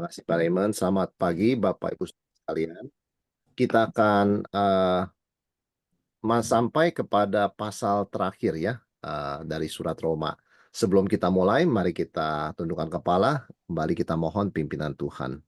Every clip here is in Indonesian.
Terima kasih Pak Raymond. Selamat pagi Bapak Ibu sekalian. Kita akan sampai kepada pasal terakhir ya dari surat Roma. Sebelum kita mulai, mari kita tundukkan kepala, kembali kita mohon pimpinan Tuhan.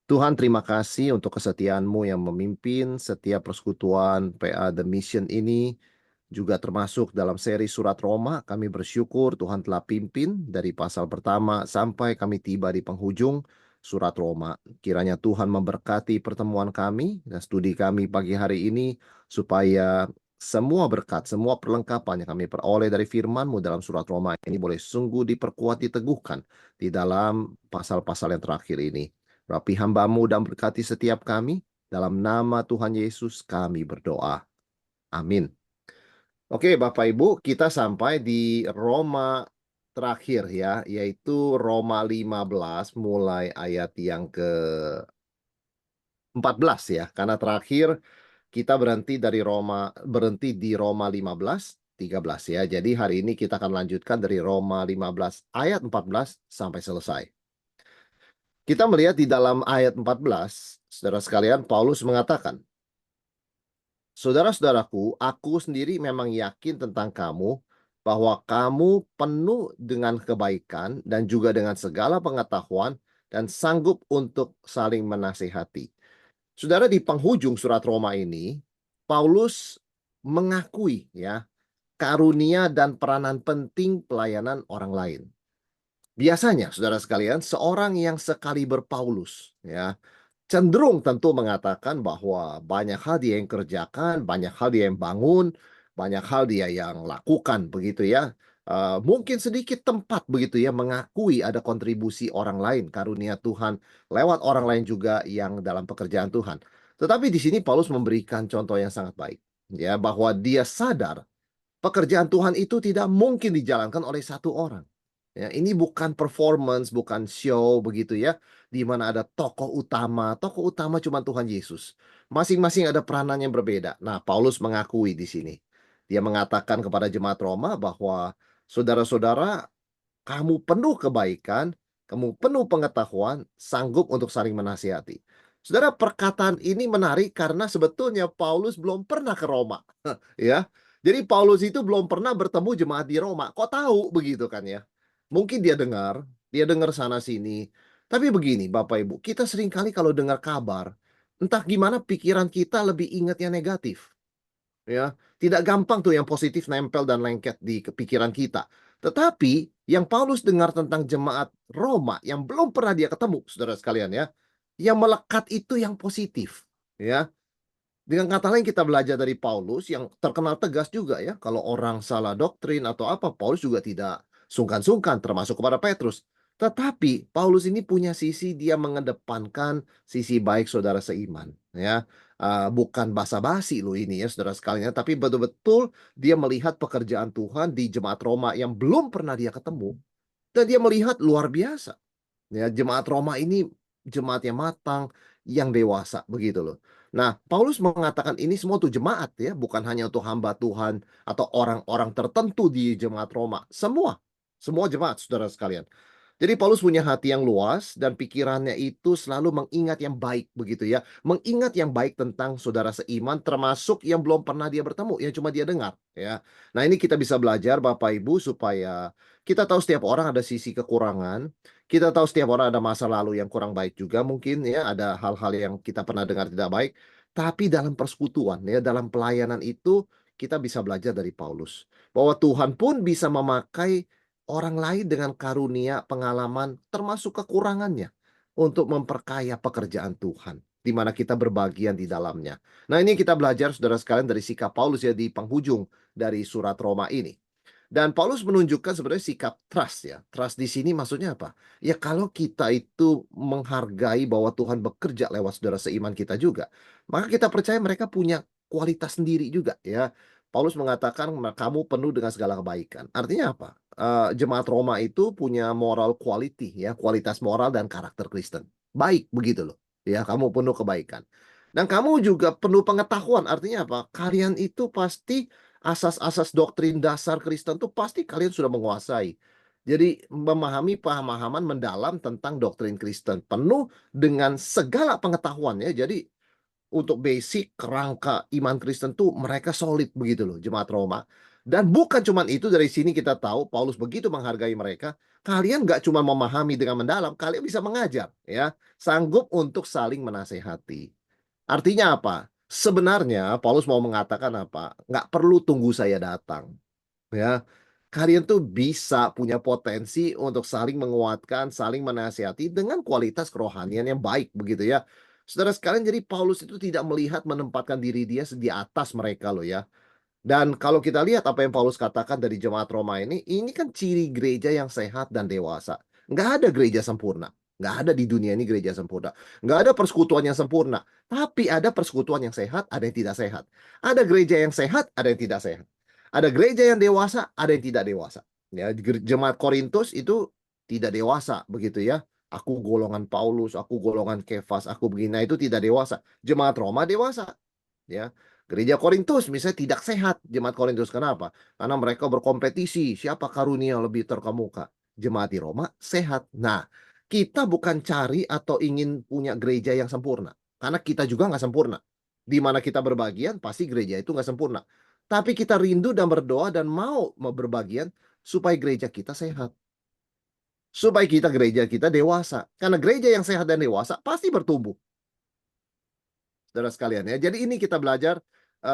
Tuhan, terima kasih untuk kesetiaan-Mu yang memimpin setiap persekutuan PA The Mission ini, juga termasuk dalam seri surat Roma. Kami bersyukur Tuhan telah pimpin dari pasal pertama sampai kami tiba di penghujung surat Roma. Kiranya Tuhan memberkati pertemuan kami dan studi kami pagi hari ini, supaya semua berkat, semua perlengkapan yang kami peroleh dari firman-Mu dalam surat Roma ini boleh sungguh diperkuat, diteguhkan di dalam pasal-pasal yang terakhir ini. Rapi hamba-Mu dan berkati setiap kami. Dalam nama Tuhan Yesus kami berdoa. Amin. Oke, Bapak Ibu, kita sampai di Roma terakhir ya, yaitu Roma 15 mulai ayat yang ke-14 ya. Karena terakhir kita berhenti di Roma 15, 13 ya. Jadi hari ini kita akan lanjutkan dari Roma 15 ayat 14 sampai selesai. Kita melihat di dalam ayat 14, saudara sekalian, Paulus mengatakan, "Saudara-saudaraku, aku sendiri memang yakin tentang kamu, bahwa kamu penuh dengan kebaikan dan juga dengan segala pengetahuan dan sanggup untuk saling menasihati." Saudara, di penghujung surat Roma ini, Paulus mengakui ya karunia dan peranan penting pelayanan orang lain. Biasanya, saudara sekalian, seorang yang sekaliber Paulus, ya, cenderung tentu mengatakan bahwa banyak hal dia yang kerjakan, banyak hal dia yang bangun, banyak hal dia yang lakukan, begitu ya. Mungkin sedikit tempat begitu ya mengakui ada kontribusi orang lain, karunia Tuhan lewat orang lain juga yang dalam pekerjaan Tuhan. Tetapi di sini Paulus memberikan contoh yang sangat baik, ya, bahwa dia sadar pekerjaan Tuhan itu tidak mungkin dijalankan oleh satu orang. Ya, ini bukan performance, bukan show begitu ya, di mana ada tokoh utama cuma Tuhan Yesus. Masing-masing ada peranan yang berbeda. Nah, Paulus mengakui di sini. Dia mengatakan kepada jemaat Roma bahwa saudara-saudara, kamu penuh kebaikan, kamu penuh pengetahuan, sanggup untuk saling menasihati. Saudara, perkataan ini menarik karena sebetulnya Paulus belum pernah ke Roma, ya. Jadi Paulus itu belum pernah bertemu jemaat di Roma. Kok tahu begitu kan ya? Mungkin dia dengar sana sini. Tapi begini, Bapak Ibu, kita seringkali kalau dengar kabar, entah gimana pikiran kita lebih ingat yang negatif. Ya, tidak gampang tuh yang positif nempel dan lengket di pikiran kita. Tetapi yang Paulus dengar tentang jemaat Roma yang belum pernah dia ketemu, saudara sekalian ya, yang melekat itu yang positif. Ya, dengan kata lain kita belajar dari Paulus yang terkenal tegas juga ya. Kalau orang salah doktrin atau apa, Paulus juga tidak sungkan-sungkan termasuk kepada Petrus. Tetapi Paulus ini punya sisi dia mengedepankan sisi baik saudara seiman ya. Bukan basa-basi loh ini ya saudara sekalian, tapi betul-betul dia melihat pekerjaan Tuhan di jemaat Roma yang belum pernah dia ketemu dan dia melihat luar biasa. Ya, jemaat Roma ini jemaat yang matang, yang dewasa, begitu loh. Nah, Paulus mengatakan ini semua untuk jemaat ya, bukan hanya untuk hamba Tuhan atau orang-orang tertentu di jemaat Roma. Semua jemaat, saudara sekalian. Jadi Paulus punya hati yang luas dan pikirannya itu selalu mengingat yang baik begitu ya. Mengingat yang baik tentang saudara seiman termasuk yang belum pernah dia bertemu, yang cuma dia dengar ya. Nah, ini kita bisa belajar Bapak Ibu supaya kita tahu setiap orang ada sisi kekurangan. Kita tahu setiap orang ada masa lalu yang kurang baik juga mungkin ya, ada hal-hal yang kita pernah dengar tidak baik. Tapi dalam persekutuan ya, dalam pelayanan itu kita bisa belajar dari Paulus bahwa Tuhan pun bisa memakai orang lain dengan karunia, pengalaman, termasuk kekurangannya untuk memperkaya pekerjaan Tuhan, di mana kita berbagian di dalamnya. Nah, ini kita belajar saudara sekalian dari sikap Paulus ya di penghujung dari surat Roma ini. Dan Paulus menunjukkan sebenarnya sikap trust ya. Trust di sini maksudnya apa? Ya kalau kita itu menghargai bahwa Tuhan bekerja lewat saudara seiman kita juga, maka kita percaya mereka punya kualitas sendiri juga ya. Paulus mengatakan kamu penuh dengan segala kebaikan. Artinya apa? Jemaat Roma itu punya moral quality ya, kualitas moral dan karakter Kristen. Baik begitu loh. Ya, kamu penuh kebaikan. Dan kamu juga penuh pengetahuan. Artinya apa? Kalian itu pasti asas-asas doktrin dasar Kristen tuh pasti kalian sudah menguasai. Jadi memahami pemahaman mendalam tentang doktrin Kristen, penuh dengan segala pengetahuan ya. Jadi untuk basic kerangka iman Kristen tuh mereka solid begitu loh, jemaat Roma. Dan bukan cuman itu, dari sini kita tahu Paulus begitu menghargai mereka. Kalian nggak cuma memahami dengan mendalam, kalian bisa mengajar ya, sanggup untuk saling menasehati. Artinya apa? Sebenarnya Paulus mau mengatakan apa? Nggak perlu tunggu saya datang. Ya, kalian tuh bisa punya potensi untuk saling menguatkan, saling menasihati dengan kualitas kerohanian yang baik begitu ya. Saudara sekalian, jadi Paulus itu tidak melihat menempatkan diri dia di atas mereka loh ya. Dan kalau kita lihat apa yang Paulus katakan dari jemaat Roma ini kan ciri gereja yang sehat dan dewasa. Nggak ada gereja sempurna. Nggak ada di dunia ini gereja sempurna. Nggak ada persekutuan yang sempurna. Tapi ada persekutuan yang sehat, ada yang tidak sehat. Ada gereja yang sehat, ada yang tidak sehat. Ada gereja yang dewasa, ada yang tidak dewasa. Ya, jemaat Korintus itu tidak dewasa begitu ya. Aku golongan Paulus, aku golongan Kefas, aku begini. Nah, itu tidak dewasa. Jemaat Roma dewasa. Ya, gereja Korintus misalnya tidak sehat, jemaat Korintus. Kenapa? Karena mereka berkompetisi, siapa karunia lebih terkemuka. Jemaat di Roma sehat. Nah, kita bukan cari atau ingin punya gereja yang sempurna, karena kita juga nggak sempurna. Di mana kita berbagian, pasti gereja itu nggak sempurna. Tapi kita rindu dan berdoa dan mau berbagian supaya gereja kita sehat. Supaya gereja kita dewasa. Karena gereja yang sehat dan dewasa pasti bertumbuh. Saudara sekalian ya. Jadi ini kita belajar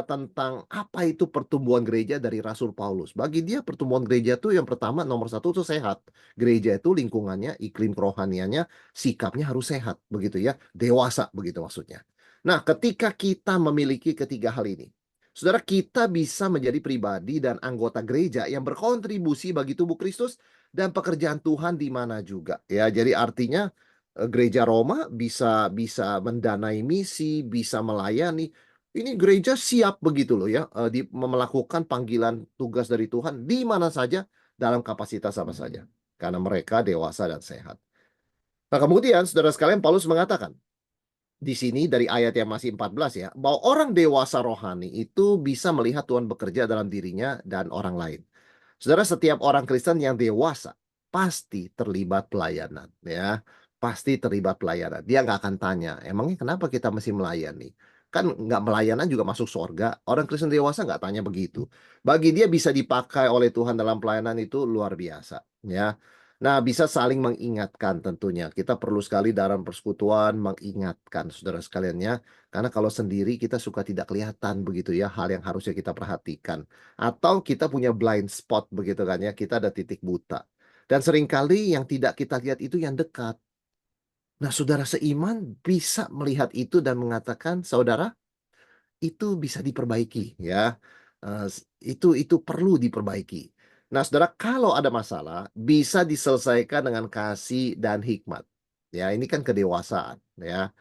tentang apa itu pertumbuhan gereja dari Rasul Paulus. Bagi dia pertumbuhan gereja itu yang pertama nomor satu itu sehat. Gereja itu lingkungannya, iklim kerohaniannya, sikapnya harus sehat begitu ya, dewasa begitu maksudnya. Nah, ketika kita memiliki ketiga hal ini, saudara, kita bisa menjadi pribadi dan anggota gereja yang berkontribusi bagi tubuh Kristus dan pekerjaan Tuhan di mana juga ya. Jadi artinya gereja Roma bisa bisa mendanai misi, bisa melayani. Ini gereja siap begitu loh ya, melakukan panggilan tugas dari Tuhan di mana saja, dalam kapasitas apa saja. Karena mereka dewasa dan sehat. Nah, kemudian saudara sekalian, Paulus mengatakan di sini dari ayat yang masih 14 ya, bahwa orang dewasa rohani itu bisa melihat Tuhan bekerja dalam dirinya dan orang lain. Saudara, setiap orang Kristen yang dewasa pasti terlibat pelayanan ya. Pasti terlibat pelayanan. Dia nggak akan tanya, emangnya kenapa kita mesti melayani? Kan nggak melayanan juga masuk surga. Orang Kristen dewasa nggak tanya begitu. Bagi dia bisa dipakai oleh Tuhan dalam pelayanan itu luar biasa ya. Nah, bisa saling mengingatkan tentunya. Kita perlu sekali dalam persekutuan mengingatkan saudara sekalian ya. Karena kalau sendiri kita suka tidak kelihatan begitu ya hal yang harusnya kita perhatikan. Atau kita punya blind spot begitu kan ya, kita ada titik buta. Dan seringkali yang tidak kita lihat itu yang dekat. Nah, saudara seiman bisa melihat itu dan mengatakan, saudara, itu bisa diperbaiki ya. Itu perlu diperbaiki. Nah, saudara, kalau ada masalah bisa diselesaikan dengan kasih dan hikmat. Ya, ini kan kedewasaan ya.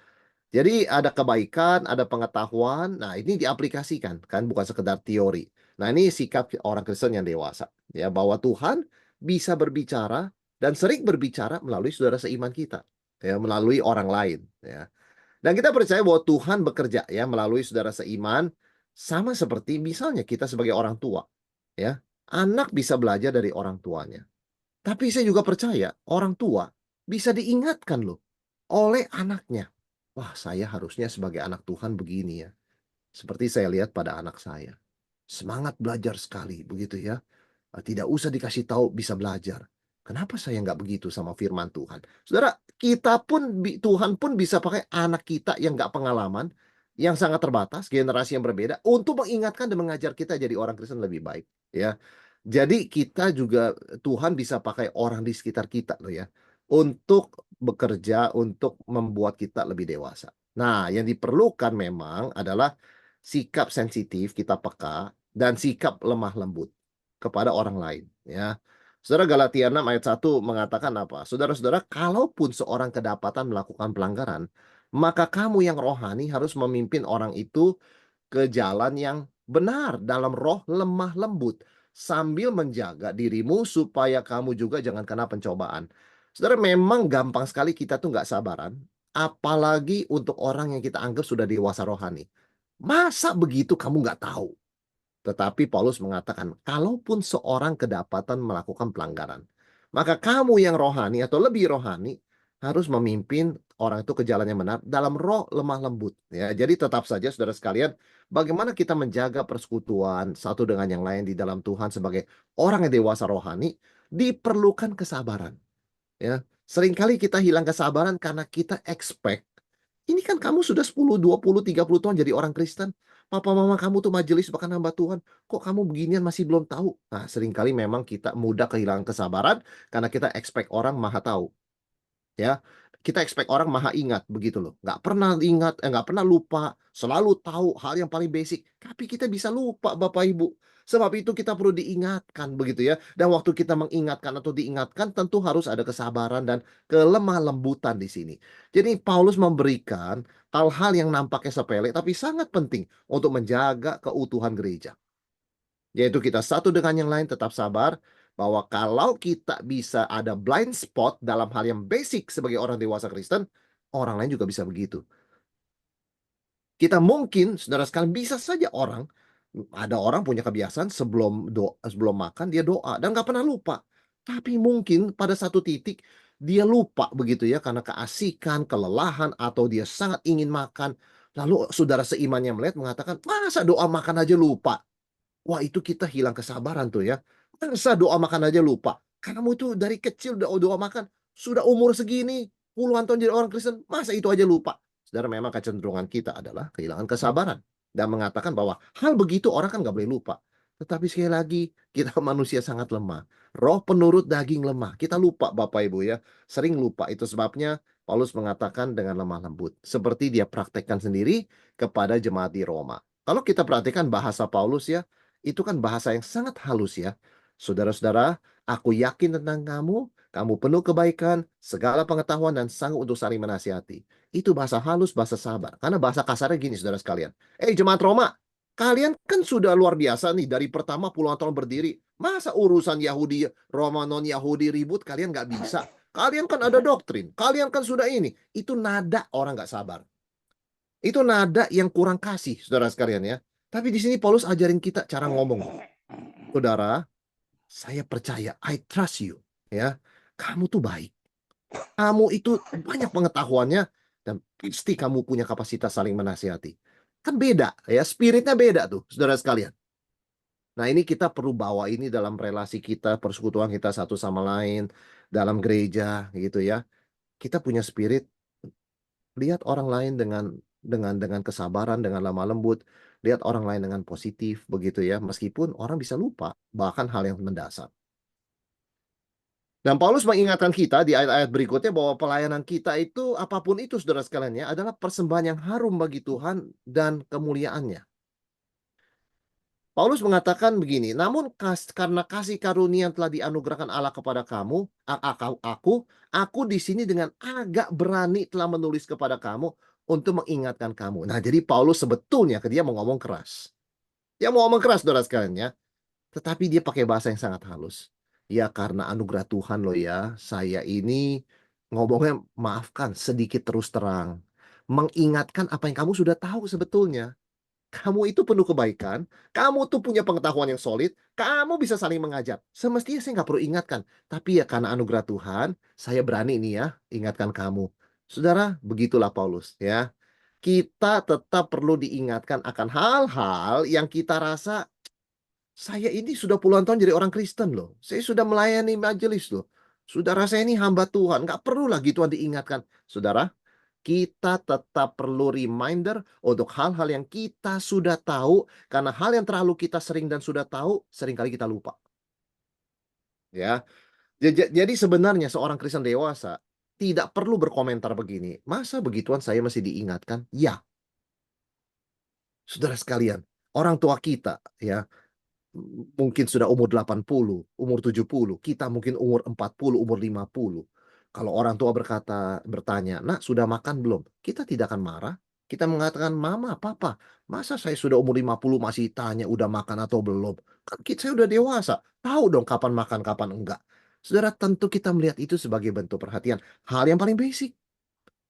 Jadi ada kebaikan, ada pengetahuan, nah ini diaplikasikan kan, bukan sekedar teori. Nah, ini sikap orang Kristen yang dewasa ya, bahwa Tuhan bisa berbicara dan sering berbicara melalui saudara seiman kita ya, melalui orang lain ya. Dan kita percaya bahwa Tuhan bekerja ya melalui saudara seiman, sama seperti misalnya kita sebagai orang tua ya. Anak bisa belajar dari orang tuanya. Tapi saya juga percaya orang tua bisa diingatkan loh oleh anaknya. Wah, saya harusnya sebagai anak Tuhan begini ya. Seperti saya lihat pada anak saya. Semangat belajar sekali begitu ya. Tidak usah dikasih tahu bisa belajar. Kenapa saya nggak begitu sama firman Tuhan? Saudara, kita pun, Tuhan pun bisa pakai anak kita yang nggak pengalaman, yang sangat terbatas, generasi yang berbeda, untuk mengingatkan dan mengajar kita jadi orang Kristen lebih baik. Ya, jadi kita juga, Tuhan bisa pakai orang di sekitar kita loh ya, untuk bekerja, untuk membuat kita lebih dewasa. Nah, yang diperlukan memang adalah sikap sensitif, kita peka, dan sikap lemah lembut kepada orang lain ya. Saudara, Galatia 6 ayat 1 mengatakan apa? Saudara-saudara, kalaupun seorang kedapatan melakukan pelanggaran, maka kamu yang rohani harus memimpin orang itu ke jalan yang benar dalam roh lemah lembut, sambil menjaga dirimu supaya kamu juga jangan kena pencobaan. Saudara, memang gampang sekali kita tuh nggak sabaran, apalagi untuk orang yang kita anggap sudah dewasa rohani. Masa begitu kamu nggak tahu? Tetapi Paulus mengatakan, kalaupun seorang kedapatan melakukan pelanggaran, Maka kamu yang rohani atau lebih rohani harus memimpin orang itu ke jalan yang benar dalam roh lemah lembut. Ya, jadi tetap saja saudara sekalian, bagaimana kita menjaga persekutuan satu dengan yang lain di dalam Tuhan sebagai orang yang dewasa rohani, diperlukan kesabaran. Ya, seringkali kita hilang kesabaran karena kita expect. Ini kan kamu sudah 10, 20, 30 tahun jadi orang Kristen. Papa mama kamu tuh majelis bahkan hamba Tuhan. Kok kamu beginian masih belum tahu? Nah, seringkali memang kita mudah kehilangan kesabaran karena kita expect orang maha tahu. Ya, kita expect orang maha ingat begitu loh, nggak pernah ingat, nggak pernah lupa, selalu tahu hal yang paling basic, tapi kita bisa lupa Bapak Ibu. Sebab itu kita perlu diingatkan begitu ya, dan waktu kita mengingatkan atau diingatkan tentu harus ada kesabaran dan kelemah lembutan di sini. Jadi Paulus memberikan hal-hal yang nampaknya sepele tapi sangat penting untuk menjaga keutuhan gereja. Yaitu kita satu dengan yang lain tetap sabar, bahwa kalau kita bisa ada blind spot dalam hal yang basic sebagai orang dewasa Kristen, orang lain juga bisa begitu. Kita mungkin, saudara sekalian, bisa saja ada orang punya kebiasaan sebelum makan dia doa dan nggak pernah lupa. Tapi mungkin pada satu titik dia lupa begitu ya karena keasikan, kelelahan atau dia sangat ingin makan. Lalu saudara seimannya melihat mengatakan, masa doa makan aja lupa? Wah, itu kita hilang kesabaran tuh ya. Masa doa makan aja lupa? Kamu itu dari kecil udah doa makan, sudah umur segini, puluhan tahun jadi orang Kristen, masa itu aja lupa? Saudara, memang kecenderungan kita adalah kehilangan kesabaran dan mengatakan bahwa hal begitu orang kan nggak boleh lupa. Tetapi sekali lagi, kita manusia sangat lemah. Roh penurut daging lemah. Kita lupa Bapak Ibu ya. Sering lupa. Itu sebabnya Paulus mengatakan dengan lemah lembut. Seperti dia praktekkan sendiri kepada jemaat di Roma. Kalau kita perhatikan bahasa Paulus ya, itu kan bahasa yang sangat halus ya. Saudara-saudara, aku yakin tentang kamu, kamu penuh kebaikan, segala pengetahuan dan sanggup untuk saling menasihati. Itu bahasa halus, bahasa sabar. Karena bahasa kasarnya gini, saudara sekalian. Jemaat Roma, kalian kan sudah luar biasa nih dari pertama puluhan tahun berdiri. Masa urusan Yahudi, Roma non-Yahudi ribut kalian nggak bisa? Kalian kan ada doktrin, kalian kan sudah ini. Itu nada orang nggak sabar. Itu nada yang kurang kasih, saudara sekalian ya. Tapi di sini Paulus ajarin kita cara ngomong. Saudara, saya percaya, I trust you. Ya, kamu tuh baik. Kamu itu banyak pengetahuannya dan pasti kamu punya kapasitas saling menasihati. Kan beda ya, spiritnya beda tuh, saudara sekalian. Nah, ini kita perlu bawa ini dalam relasi kita, persekutuan kita satu sama lain, dalam gereja gitu ya. Kita punya spirit, lihat orang lain dengan kesabaran, dengan lemah lembut, lihat orang lain dengan positif begitu ya, meskipun orang bisa lupa bahkan hal yang mendasar. Dan Paulus mengingatkan kita di ayat-ayat berikutnya bahwa pelayanan kita itu apapun itu saudara sekalian ya adalah persembahan yang harum bagi Tuhan dan kemuliaannya. Paulus mengatakan begini, namun karena kasih karunia yang telah dianugerahkan Allah kepada kamu, aku di sini dengan agak berani telah menulis kepada kamu untuk mengingatkan kamu. Nah, jadi Paulus sebetulnya dia mau ngomong keras. Dia mau ngomong keras, saudara sekalian ya. Tetapi dia pakai bahasa yang sangat halus. Ya, karena anugerah Tuhan loh ya, saya ini ngomongnya maafkan sedikit terus terang. Mengingatkan apa yang kamu sudah tahu sebetulnya. Kamu itu penuh kebaikan, kamu tuh punya pengetahuan yang solid, kamu bisa saling mengajar. Semestinya saya nggak perlu ingatkan. Tapi ya karena anugerah Tuhan, saya berani nih ya ingatkan kamu. Saudara, begitulah Paulus ya. Kita tetap perlu diingatkan akan hal-hal yang kita rasa, saya ini sudah puluhan tahun jadi orang Kristen loh. Saya sudah melayani majelis loh. Saudara saya ini hamba Tuhan. Nggak perlu lagi Tuhan diingatkan. Saudara, kita tetap perlu reminder untuk hal-hal yang kita sudah tahu, karena hal yang terlalu kita sering dan sudah tahu, seringkali kita lupa. Ya, jadi sebenarnya seorang Kristen dewasa tidak perlu berkomentar begini. Masa begituan saya masih diingatkan? Ya, saudara sekalian, orang tua kita ya mungkin sudah umur 80, umur 70, kita mungkin umur 40, umur 50. Kalau orang tua bertanya, "Nak, sudah makan belum?" Kita tidak akan marah. Kita mengatakan, "Mama, Papa, masa saya sudah umur 50 masih tanya udah makan atau belum? Kan saya udah dewasa, tahu dong kapan makan, kapan enggak." Saudara, tentu kita melihat itu sebagai bentuk perhatian. Hal yang paling basic.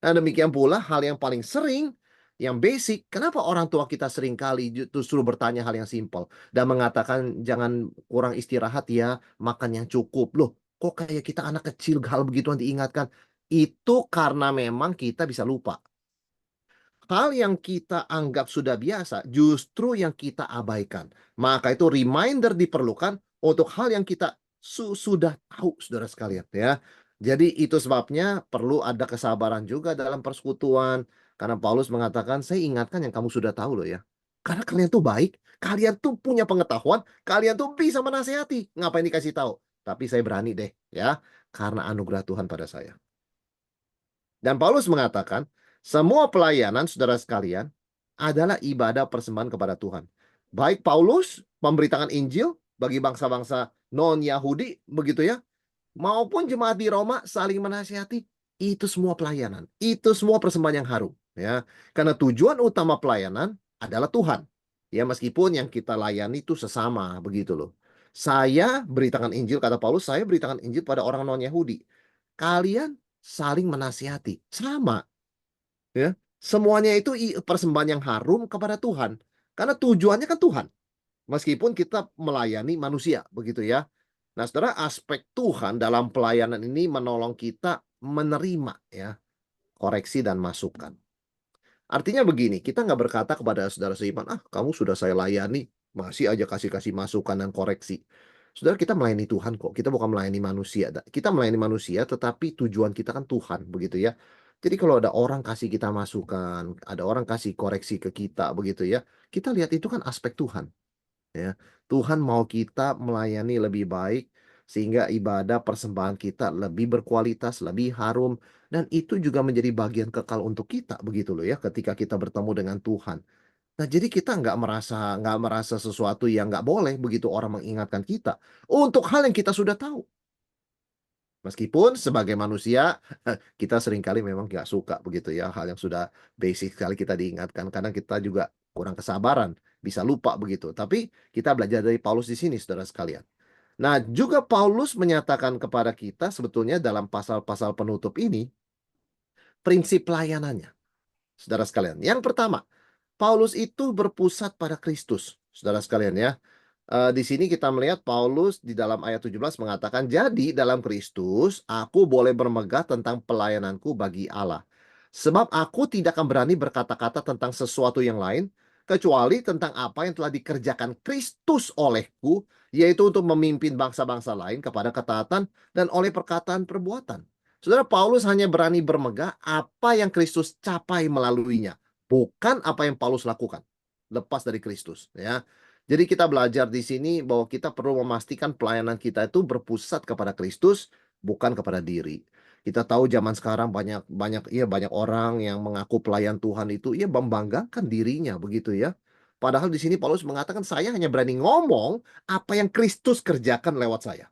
Nah, demikian pula hal yang paling sering, yang basic, kenapa orang tua kita sering kali justru bertanya hal yang simpel dan mengatakan jangan kurang istirahat ya, makan yang cukup. Loh, kok kayak kita anak kecil hal begituan diingatkan. Itu karena memang kita bisa lupa. Hal yang kita anggap sudah biasa, justru yang kita abaikan. Maka itu reminder diperlukan untuk hal yang kita sudah tahu, saudara sekalian, ya. Jadi itu sebabnya perlu ada kesabaran juga dalam persekutuan. Karena Paulus mengatakan, saya ingatkan yang kamu sudah tahu loh ya. Karena kalian tuh baik, kalian tuh punya pengetahuan, kalian tuh bisa menasehati. Ngapain dikasih tahu? Tapi saya berani deh, ya. Karena anugerah Tuhan pada saya. Dan Paulus mengatakan, semua pelayanan saudara sekalian adalah ibadah persembahan kepada Tuhan. Baik Paulus memberitakan Injil bagi bangsa-bangsa non-Yahudi, begitu ya, maupun jemaat di Roma saling menasihati, itu semua pelayanan, itu semua persembahan yang harum, ya. Karena tujuan utama pelayanan adalah Tuhan. Ya, meskipun yang kita layani itu sesama, begitu loh. Saya beritakan Injil, kata Paulus, saya beritakan Injil pada orang non-Yahudi. Kalian saling menasihati, sama, ya. Semuanya itu persembahan yang harum kepada Tuhan. Karena tujuannya kan Tuhan. Meskipun kita melayani manusia, begitu ya. Nah, saudara, aspek Tuhan dalam pelayanan ini menolong kita menerima ya koreksi dan masukan. Artinya begini, kita nggak berkata kepada saudara seiman, ah kamu sudah saya layani, masih aja kasih-kasih masukan dan koreksi. Saudara, kita melayani Tuhan kok, kita bukan melayani manusia. Kita melayani manusia, tetapi tujuan kita kan Tuhan, begitu ya. Jadi kalau ada orang kasih kita masukan, ada orang kasih koreksi ke kita, begitu ya, kita lihat itu kan aspek Tuhan. Ya. Tuhan mau kita melayani lebih baik sehingga ibadah persembahan kita lebih berkualitas, lebih harum, dan itu juga menjadi bagian kekal untuk kita begitu loh ya ketika kita bertemu dengan Tuhan. Nah, jadi kita nggak merasa sesuatu yang nggak boleh begitu orang mengingatkan kita untuk hal yang kita sudah tahu. Meskipun sebagai manusia, kita seringkali memang nggak suka begitu ya, hal yang sudah basic sekali kita diingatkan. Kadang kita juga kurang kesabaran, bisa lupa begitu. Tapi kita belajar dari Paulus di sini, saudara sekalian. Nah, juga Paulus menyatakan kepada kita sebetulnya dalam pasal-pasal penutup ini, prinsip pelayanannya, saudara sekalian. Yang pertama, Paulus itu berpusat pada Kristus, saudara sekalian ya. Di sini kita melihat Paulus di dalam ayat 17 mengatakan, "Jadi dalam Kristus aku boleh bermegah tentang pelayananku bagi Allah. Sebab aku tidak akan berani berkata-kata tentang sesuatu yang lain, kecuali tentang apa yang telah dikerjakan Kristus olehku, yaitu untuk memimpin bangsa-bangsa lain kepada ketaatan dan oleh perkataan perbuatan." Saudara, Paulus hanya berani bermegah apa yang Kristus capai melaluinya, bukan apa yang Paulus lakukan. Lepas dari Kristus, ya. Jadi kita belajar di sini bahwa kita perlu memastikan pelayanan kita itu berpusat kepada Kristus, bukan kepada diri. Kita tahu zaman sekarang banyak banyak ya banyak orang yang mengaku pelayan Tuhan itu ya membanggakan dirinya begitu ya. Padahal di sini Paulus mengatakan saya hanya berani ngomong apa yang Kristus kerjakan lewat saya.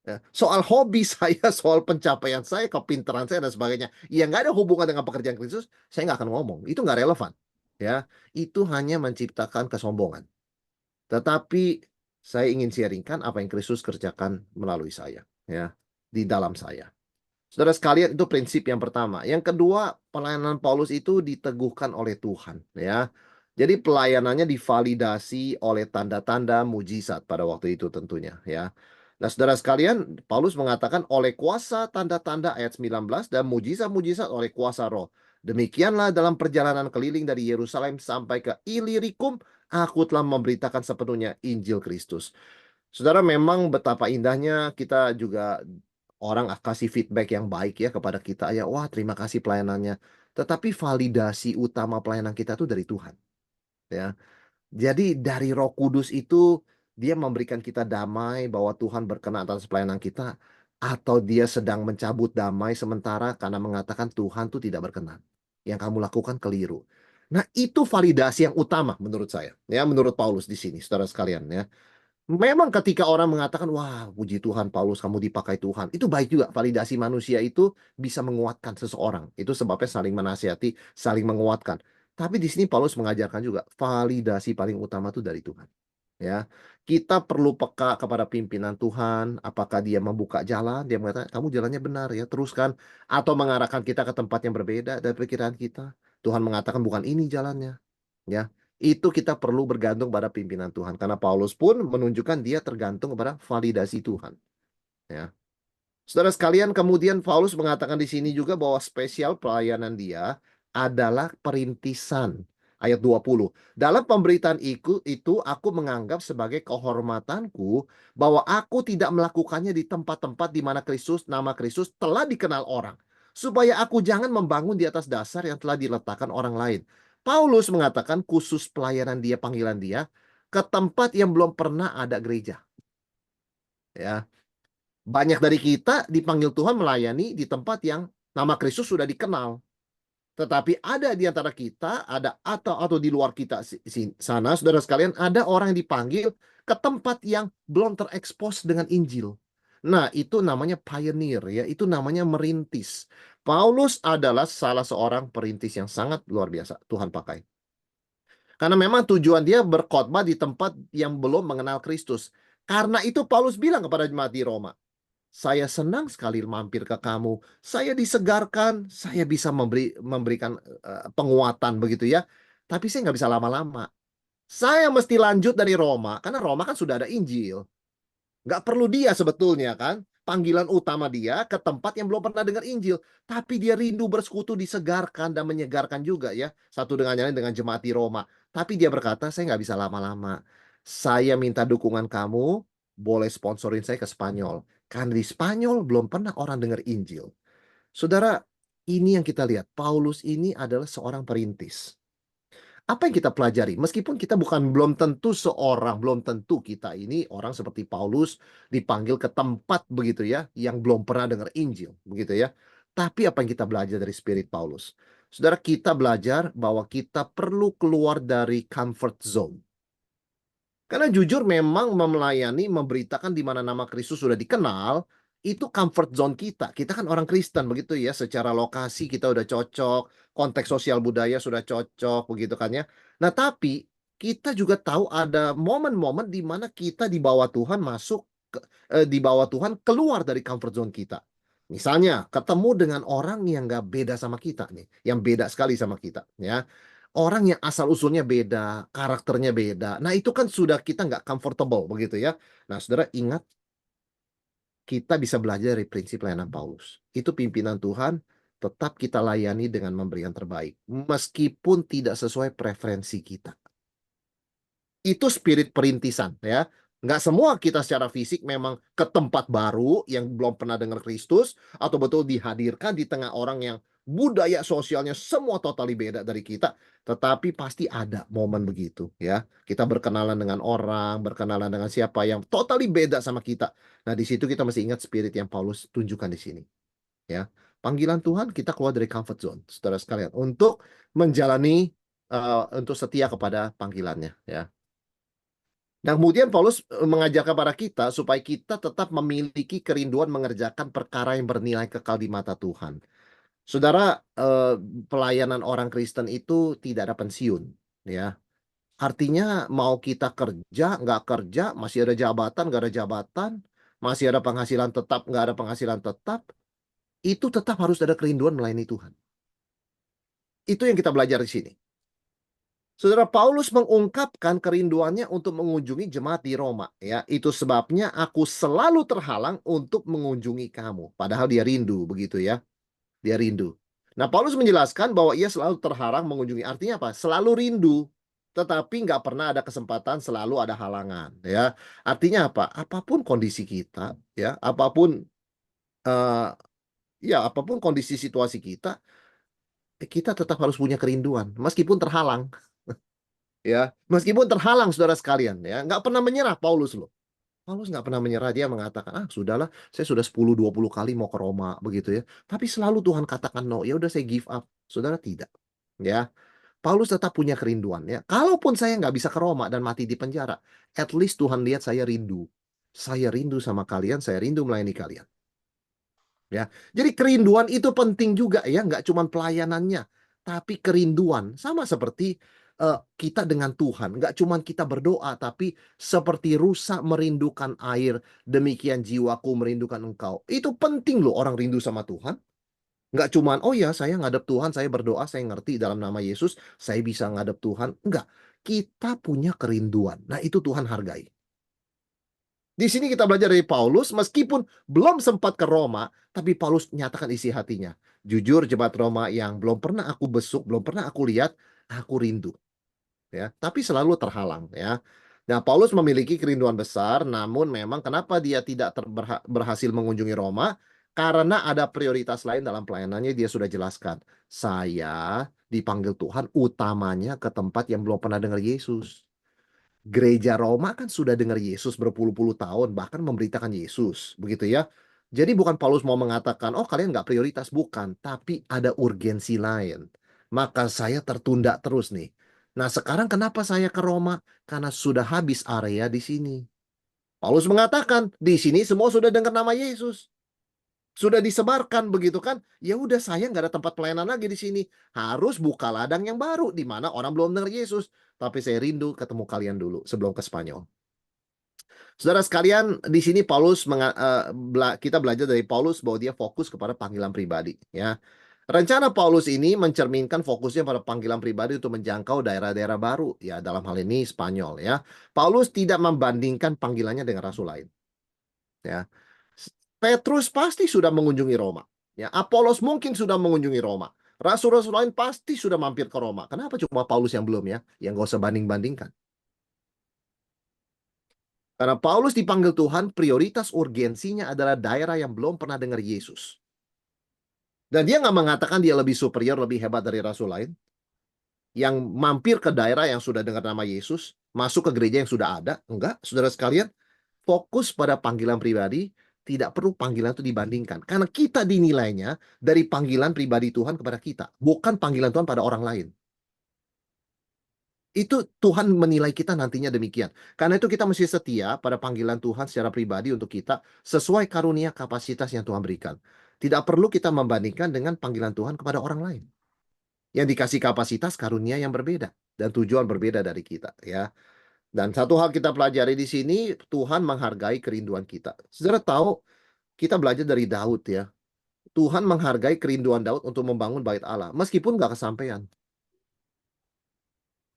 Ya, soal hobi saya, soal pencapaian saya, kepintaran saya dan sebagainya, yang nggak ada hubungan dengan pekerjaan Kristus, saya nggak akan ngomong. Itu nggak relevan. Ya, itu hanya menciptakan kesombongan. Tetapi saya ingin sharingkan apa yang Kristus kerjakan melalui saya, ya, di dalam saya. Saudara sekalian, itu prinsip yang pertama. Yang kedua, pelayanan Paulus itu diteguhkan oleh Tuhan, ya. Jadi pelayanannya divalidasi oleh tanda-tanda mujizat pada waktu itu tentunya, ya. Nah, saudara sekalian, Paulus mengatakan oleh kuasa tanda-tanda ayat 19 dan mujizat-mujizat oleh kuasa Roh. Demikianlah dalam perjalanan keliling dari Yerusalem sampai ke Ilirikum, aku telah memberitakan sepenuhnya Injil Kristus. Saudara, memang betapa indahnya kita juga orang kasih feedback yang baik ya kepada kita ya, wah terima kasih pelayanannya. Tetapi validasi utama pelayanan kita tuh dari Tuhan, ya. Jadi dari Roh Kudus itu dia memberikan kita damai bahwa Tuhan berkenan atas pelayanan kita, atau dia sedang mencabut damai sementara karena mengatakan Tuhan tuh tidak berkenan. Yang kamu lakukan keliru. Nah, itu validasi yang utama menurut saya, ya, menurut Paulus di sini, saudara sekalian ya. Memang ketika orang mengatakan, wah puji Tuhan Paulus kamu dipakai Tuhan. Itu baik juga, validasi manusia itu bisa menguatkan seseorang. Itu sebabnya saling menasihati, saling menguatkan. Tapi di sini Paulus mengajarkan juga, validasi paling utama itu dari Tuhan. Ya, kita perlu peka kepada pimpinan Tuhan. Apakah dia membuka jalan, dia mengatakan, kamu jalannya benar ya, teruskan. Atau mengarahkan kita ke tempat yang berbeda dari pikiran kita. Tuhan mengatakan bukan ini jalannya. Ya, itu kita perlu bergantung pada pimpinan Tuhan. Karena Paulus pun menunjukkan dia tergantung kepada validasi Tuhan. ya. Saudara sekalian, kemudian Paulus mengatakan di sini juga bahwa spesial pelayanan dia adalah perintisan. Ayat 20. Dalam pemberitaan itu aku menganggap sebagai kehormatanku bahwa aku tidak melakukannya di tempat-tempat di mana nama Kristus telah dikenal orang. Supaya aku jangan membangun di atas dasar yang telah diletakkan orang lain. Paulus mengatakan khusus pelayanan dia, panggilan dia, ke tempat yang belum pernah ada gereja. Ya, banyak dari kita dipanggil Tuhan melayani di tempat yang nama Kristus sudah dikenal. Tetapi ada di antara kita, ada atau di luar kita sana, saudara sekalian, ada orang yang dipanggil ke tempat yang belum terekspos dengan Injil. Nah, itu namanya pioneer, ya. Itu namanya merintis. Paulus adalah salah seorang perintis yang sangat luar biasa Tuhan pakai. Karena memang tujuan dia berkhotbah di tempat yang belum mengenal Kristus. Karena itu Paulus bilang kepada jemaat di Roma, saya senang sekali mampir ke kamu. Saya disegarkan, saya bisa memberikan penguatan begitu ya. Tapi saya nggak bisa lama-lama. Saya mesti lanjut dari Roma, karena Roma kan sudah ada Injil. Nggak perlu dia sebetulnya kan. Panggilan utama dia ke tempat yang belum pernah dengar Injil. Tapi dia rindu bersekutu, disegarkan dan menyegarkan juga ya. Satu dengan yang lain dengan jemaat di Roma. Tapi dia berkata, saya nggak bisa lama-lama. Saya minta dukungan kamu, boleh sponsorin saya ke Spanyol. Karena di Spanyol belum pernah orang dengar Injil. Saudara, ini yang kita lihat. Paulus ini adalah seorang perintis. Apa yang kita pelajari? Meskipun kita belum tentu kita ini orang seperti Paulus dipanggil ke tempat begitu ya, yang belum pernah dengar Injil, begitu ya. Tapi apa yang kita belajar dari Spirit Paulus? Saudara, kita belajar bahwa kita perlu keluar dari comfort zone. Karena jujur memang melayani, memberitakan di mana nama Kristus sudah dikenal, itu comfort zone kita. Kita kan orang Kristen begitu ya, secara lokasi kita udah cocok, konteks sosial budaya sudah cocok begitu kan ya. Nah, tapi kita juga tahu ada momen-momen di mana kita di bawah Tuhan di bawah Tuhan keluar dari comfort zone kita. Misalnya ketemu dengan orang yang nggak beda sama kita nih, yang beda sekali sama kita ya. Orang yang asal-usulnya beda, karakternya beda. Nah, itu kan sudah kita nggak comfortable begitu ya. Nah, saudara ingat, kita bisa belajar dari prinsip layanan Paulus. Itu pimpinan Tuhan, tetap kita layani dengan memberi yang terbaik. Meskipun tidak sesuai preferensi kita. Itu spirit perintisan ya. Nggak semua kita secara fisik memang ke tempat baru yang belum pernah dengar Kristus, atau betul dihadirkan di tengah orang yang budaya sosialnya semua totally beda dari kita, tetapi pasti ada momen begitu ya. Kita berkenalan dengan orang, berkenalan dengan siapa yang totally beda sama kita. Nah, di situ kita mesti ingat spirit yang Paulus tunjukkan di sini ya. Panggilan Tuhan kita keluar dari comfort zone, saudara sekalian, untuk menjalani untuk setia kepada panggilannya ya. Dan kemudian Paulus mengajarkan kepada kita supaya kita tetap memiliki kerinduan mengerjakan perkara yang bernilai kekal di mata Tuhan. Saudara, pelayanan orang Kristen itu tidak ada pensiun, ya. Artinya mau kita kerja, nggak kerja, masih ada jabatan, nggak ada jabatan, masih ada penghasilan tetap, nggak ada penghasilan tetap, itu tetap harus ada kerinduan melayani Tuhan. Itu yang kita belajar di sini. Saudara, Paulus mengungkapkan kerinduannya untuk mengunjungi jemaat di Roma. Ya, itu sebabnya aku selalu terhalang untuk mengunjungi kamu. Padahal dia rindu, begitu ya. Dia rindu. Nah, Paulus menjelaskan bahwa ia selalu terhalang mengunjungi. Artinya apa? Selalu rindu. Tetapi nggak pernah ada kesempatan, selalu ada halangan. Ya, artinya apa? Apapun kondisi kita, ya, eh, apapun kondisi situasi kita, kita tetap harus punya kerinduan, meskipun terhalang. Ya, meskipun terhalang saudara sekalian ya, nggak pernah menyerah Paulus loh. Paulus nggak pernah menyerah, dia mengatakan, sudahlah, saya sudah 10-20 kali mau ke Roma begitu ya. Tapi selalu Tuhan katakan no, ya udah saya give up. Saudara tidak. Ya, Paulus tetap punya kerinduan ya. Kalaupun saya nggak bisa ke Roma dan mati di penjara, at least Tuhan lihat saya rindu. Saya rindu sama kalian, saya rindu melayani kalian. Ya, jadi kerinduan itu penting juga ya, nggak cuma pelayanannya, tapi kerinduan sama seperti kita dengan Tuhan, nggak cuma kita berdoa, tapi seperti rusa merindukan air, demikian jiwaku merindukan Engkau. Itu penting loh orang rindu sama Tuhan. Nggak cuma oh ya saya ngadep Tuhan, saya berdoa, saya ngerti dalam nama Yesus, saya bisa ngadep Tuhan. Enggak, kita punya kerinduan. Nah itu Tuhan hargai. Di sini kita belajar dari Paulus, meskipun belum sempat ke Roma, tapi Paulus nyatakan isi hatinya. Jujur, jemaat Roma yang belum pernah aku besuk, belum pernah aku lihat, aku rindu. Ya, tapi selalu terhalang ya. Nah, Paulus memiliki kerinduan besar, namun memang kenapa dia tidak berhasil mengunjungi Roma? Karena ada prioritas lain dalam pelayanannya, dia sudah jelaskan. Saya dipanggil Tuhan utamanya ke tempat yang belum pernah dengar Yesus. Gereja Roma kan sudah dengar Yesus berpuluh-puluh tahun, bahkan memberitakan Yesus, begitu ya. Jadi bukan Paulus mau mengatakan, oh kalian nggak prioritas, bukan. Tapi ada urgensi lain. Maka saya tertunda terus nih. Nah sekarang kenapa saya ke Roma? Karena sudah habis area di sini. Paulus mengatakan, di sini semua sudah dengar nama Yesus. Sudah disebarkan begitu kan? Ya udah saya nggak ada tempat pelayanan lagi di sini. Harus buka ladang yang baru di mana orang belum dengar Yesus. Tapi saya rindu ketemu kalian dulu sebelum ke Spanyol. Saudara sekalian, di sini kita belajar dari Paulus bahwa dia fokus kepada panggilan pribadi, ya. Rencana Paulus ini mencerminkan fokusnya pada panggilan pribadi untuk menjangkau daerah-daerah baru, ya, dalam hal ini Spanyol, ya. Paulus tidak membandingkan panggilannya dengan rasul lain, ya. Petrus pasti sudah mengunjungi Roma, ya. Apolos mungkin sudah mengunjungi Roma. Rasul-rasul lain pasti sudah mampir ke Roma. Kenapa cuma Paulus yang belum, ya? Yang gak usah banding-bandingkan. Karena Paulus dipanggil Tuhan, prioritas urgensinya adalah daerah yang belum pernah dengar Yesus. Dan dia nggak mengatakan dia lebih superior, lebih hebat dari rasul lain. Yang mampir ke daerah yang sudah dengar nama Yesus, masuk ke gereja yang sudah ada. Enggak, saudara sekalian, fokus pada panggilan pribadi, tidak perlu panggilan itu dibandingkan. Karena kita dinilainya dari panggilan pribadi Tuhan kepada kita, bukan panggilan Tuhan pada orang lain. Itu Tuhan menilai kita nantinya demikian. Karena itu kita mesti setia pada panggilan Tuhan secara pribadi untuk kita sesuai karunia kapasitas yang Tuhan berikan. Tidak perlu kita membandingkan dengan panggilan Tuhan kepada orang lain. Yang dikasih kapasitas karunia yang berbeda dan tujuan berbeda dari kita, ya. Dan satu hal kita pelajari di sini, Tuhan menghargai kerinduan kita. Saudara tahu, kita belajar dari Daud, ya. Tuhan menghargai kerinduan Daud untuk membangun bait Allah, meskipun nggak kesampaian,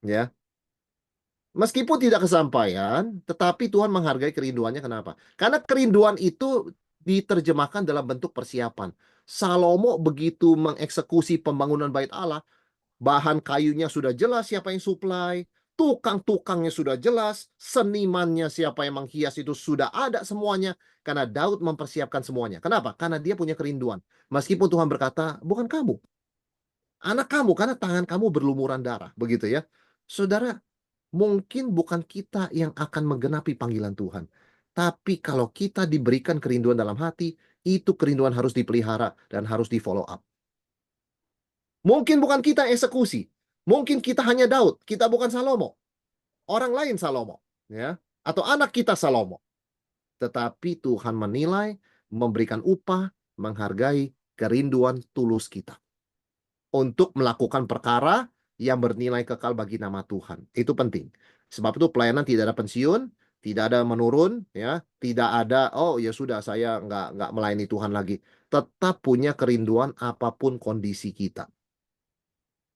ya. Meskipun tidak kesampaian, tetapi Tuhan menghargai kerinduannya. Kenapa? Karena kerinduan itu diterjemahkan dalam bentuk persiapan. Salomo begitu mengeksekusi pembangunan bait Allah, bahan kayunya sudah jelas siapa yang suplai, tukang-tukangnya sudah jelas, senimannya siapa yang menghias itu sudah ada semuanya. Karena Daud mempersiapkan semuanya. Kenapa? Karena dia punya kerinduan. Meskipun Tuhan berkata, bukan kamu, anak kamu, karena tangan kamu berlumuran darah. Begitu ya. Saudara, mungkin bukan kita yang akan menggenapi panggilan Tuhan. Tapi kalau kita diberikan kerinduan dalam hati, itu kerinduan harus dipelihara dan harus di follow up. Mungkin bukan kita eksekusi. Mungkin kita hanya Daud. Kita bukan Salomo. Orang lain Salomo, ya, atau anak kita Salomo. Tetapi Tuhan menilai, memberikan upah, menghargai kerinduan tulus kita untuk melakukan perkara yang bernilai kekal bagi nama Tuhan. Itu penting. Sebab itu pelayanan tidak ada pensiun, tidak ada menurun, ya, tidak ada oh ya sudah saya nggak melayani Tuhan lagi. Tetap punya kerinduan apapun kondisi kita.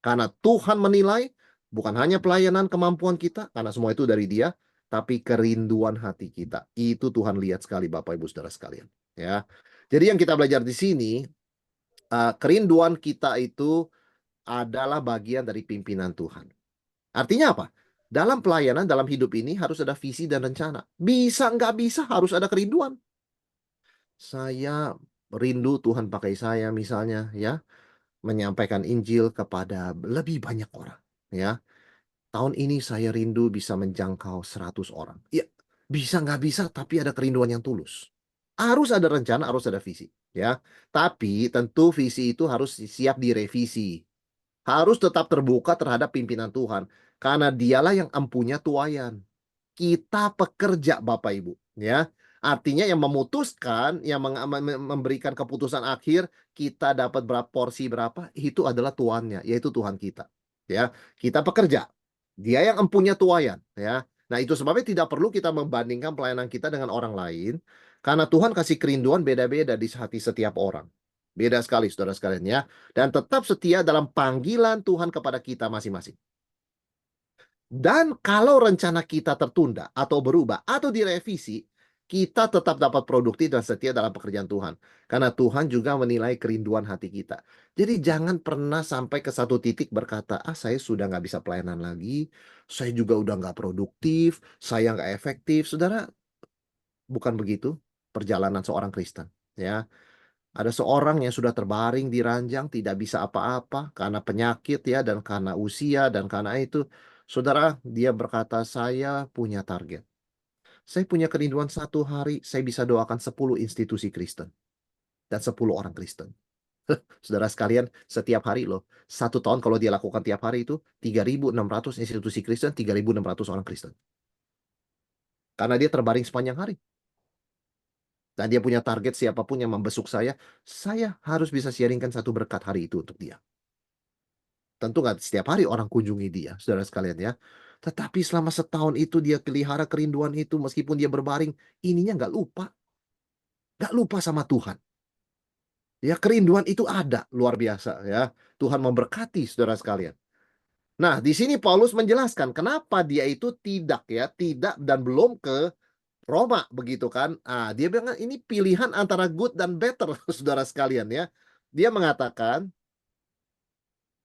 Karena Tuhan menilai bukan hanya pelayanan kemampuan kita, karena semua itu dari Dia, tapi kerinduan hati kita. Itu Tuhan lihat sekali Bapak Ibu Saudara sekalian, ya. Jadi yang kita belajar di sini, kerinduan kita itu adalah bagian dari pimpinan Tuhan. Artinya apa? Dalam pelayanan, dalam hidup ini harus ada visi dan rencana. Bisa nggak bisa harus ada kerinduan. Saya rindu Tuhan pakai saya misalnya, ya, menyampaikan Injil kepada lebih banyak orang, ya. Tahun ini saya rindu bisa menjangkau 100 orang. Ya, bisa nggak bisa, tapi ada kerinduan yang tulus. Harus ada rencana, harus ada visi, ya. Tapi tentu visi itu harus siap direvisi. Harus tetap terbuka terhadap pimpinan Tuhan. Karena dialah yang empunya tuayan. Kita pekerja Bapak Ibu, ya. Artinya yang memutuskan, yang memberikan keputusan akhir, kita dapat berapa porsi berapa, itu adalah tuannya, yaitu Tuhan kita. Ya, kita pekerja. Dia yang empunya tuayan, ya. Nah, itu sebabnya tidak perlu kita membandingkan pelayanan kita dengan orang lain, karena Tuhan kasih kerinduan beda-beda di hati setiap orang. Beda sekali, saudara sekalian, ya. Dan tetap setia dalam panggilan Tuhan kepada kita masing-masing. Dan kalau rencana kita tertunda atau berubah atau direvisi, kita tetap dapat produktif dan setia dalam pekerjaan Tuhan. Karena Tuhan juga menilai kerinduan hati kita. Jadi jangan pernah sampai ke satu titik berkata, saya sudah nggak bisa pelayanan lagi, saya juga udah nggak produktif, saya nggak efektif. Saudara, bukan begitu perjalanan seorang Kristen. Ya, ada seorang yang sudah terbaring di ranjang, tidak bisa apa-apa karena penyakit ya, dan karena usia, dan karena itu. Saudara, dia berkata, saya punya target. Saya punya kerinduan satu hari, saya bisa doakan 10 institusi Kristen. Dan 10 orang Kristen. Saudara sekalian, setiap hari loh. 1 tahun kalau dia lakukan tiap hari itu, 3.600 institusi Kristen, 3.600 orang Kristen. Karena dia terbaring sepanjang hari. Dan dia punya target, siapapun yang membesuk saya harus bisa sharingkan satu berkat hari itu untuk dia. Tentu nggak setiap hari orang kunjungi dia, saudara sekalian ya. Tetapi selama setahun itu dia pelihara kerinduan itu, meskipun dia berbaring, ininya nggak lupa. Nggak lupa sama Tuhan. Ya, kerinduan itu ada, luar biasa ya. Tuhan memberkati saudara sekalian. Nah, di sini Paulus menjelaskan kenapa dia itu tidak dan belum ke Roma begitu kan. Dia bilang ini pilihan antara good dan better saudara sekalian ya. Dia mengatakan,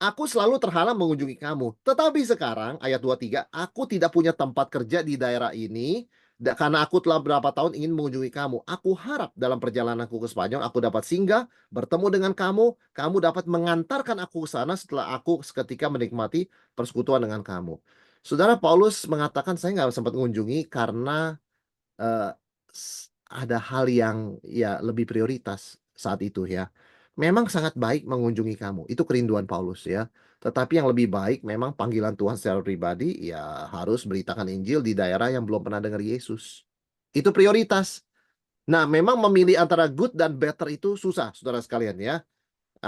aku selalu terhalang mengunjungi kamu. Tetapi sekarang, ayat 23, aku tidak punya tempat kerja di daerah ini, karena aku telah berapa tahun ingin mengunjungi kamu. Aku harap dalam perjalananku ke Spanyol, aku dapat singgah, bertemu dengan kamu, kamu dapat mengantarkan aku ke sana setelah aku seketika menikmati persekutuan dengan kamu. Saudara, Paulus mengatakan, saya nggak sempat mengunjungi karena eh, ada hal yang ya lebih prioritas saat itu ya. Memang sangat baik mengunjungi kamu, itu kerinduan Paulus ya. Tetapi yang lebih baik memang panggilan Tuhan secara pribadi ya harus beritakan Injil di daerah yang belum pernah dengar Yesus. Itu prioritas. Nah, memang memilih antara good dan better itu susah, saudara sekalian ya.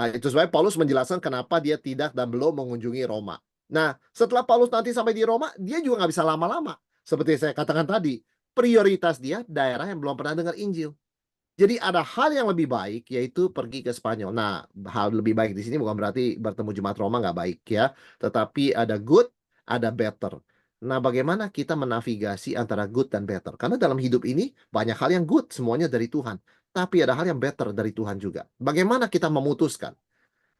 Itu sebabnya Paulus menjelaskan kenapa dia tidak dan belum mengunjungi Roma. Nah, setelah Paulus nanti sampai di Roma, dia juga nggak bisa lama-lama. Seperti saya katakan tadi, prioritas dia daerah yang belum pernah dengar Injil. Jadi ada hal yang lebih baik, yaitu pergi ke Spanyol. Nah, hal lebih baik di sini bukan berarti bertemu jemaat Roma nggak baik ya. Tetapi ada good, ada better. Nah, bagaimana kita menavigasi antara good dan better? Karena dalam hidup ini banyak hal yang good, semuanya dari Tuhan. Tapi ada hal yang better dari Tuhan juga. Bagaimana kita memutuskan?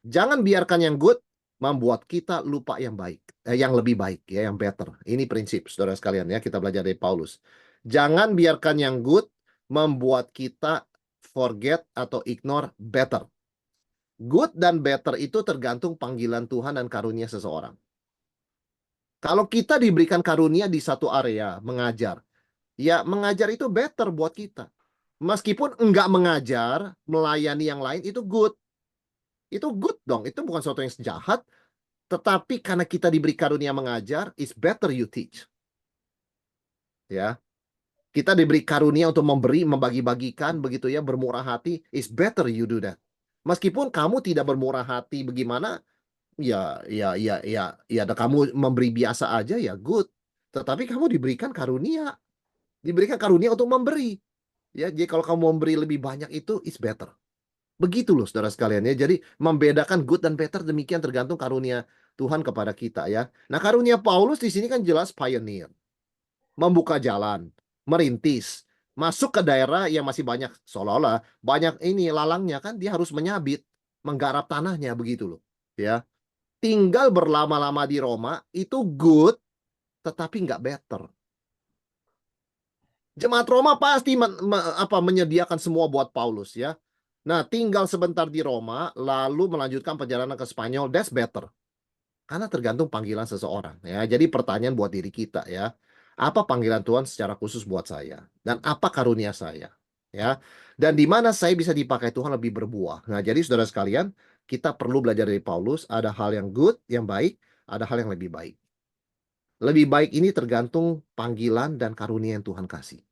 Jangan biarkan yang good membuat kita lupa yang baik, yang lebih baik ya, yang better. Ini prinsip, saudara sekalian ya, kita belajar dari Paulus. Jangan biarkan yang good membuat kita forget atau ignore better. Good dan better itu tergantung panggilan Tuhan dan karunia seseorang. Kalau kita diberikan karunia di satu area, mengajar, ya mengajar itu better buat kita. Meskipun enggak mengajar, melayani yang lain itu good. Itu good dong, itu bukan sesuatu yang jahat. Tetapi karena kita diberi karunia mengajar, it's better you teach. Ya, kita diberi karunia untuk memberi, membagi-bagikan begitu ya, bermurah hati, it's better you do that. Meskipun kamu tidak bermurah hati bagaimana, ya, kamu memberi biasa aja ya good. Tetapi kamu diberikan karunia untuk memberi. Ya, jadi kalau kamu memberi lebih banyak itu, it's better. Begitu loh saudara sekalian ya. Jadi membedakan good dan better demikian tergantung karunia Tuhan kepada kita ya. Nah, karunia Paulus di sini kan jelas pioneer. Membuka jalan, merintis, masuk ke daerah yang masih banyak seolah-olah banyak ini lalangnya kan, dia harus menyabit, menggarap tanahnya begitu loh. Ya. Tinggal berlama-lama di Roma itu good tetapi nggak better. Jemaat Roma pasti menyediakan semua buat Paulus ya. Nah, tinggal sebentar di Roma, lalu melanjutkan perjalanan ke Spanyol, that's better. Karena tergantung panggilan seseorang. Ya, jadi pertanyaan buat diri kita ya, apa panggilan Tuhan secara khusus buat saya? Dan apa karunia saya? Ya, dan di mana saya bisa dipakai Tuhan lebih berbuah. Nah, jadi saudara sekalian, kita perlu belajar dari Paulus, ada hal yang good, yang baik, ada hal yang lebih baik. Lebih baik ini tergantung panggilan dan karunia yang Tuhan kasih.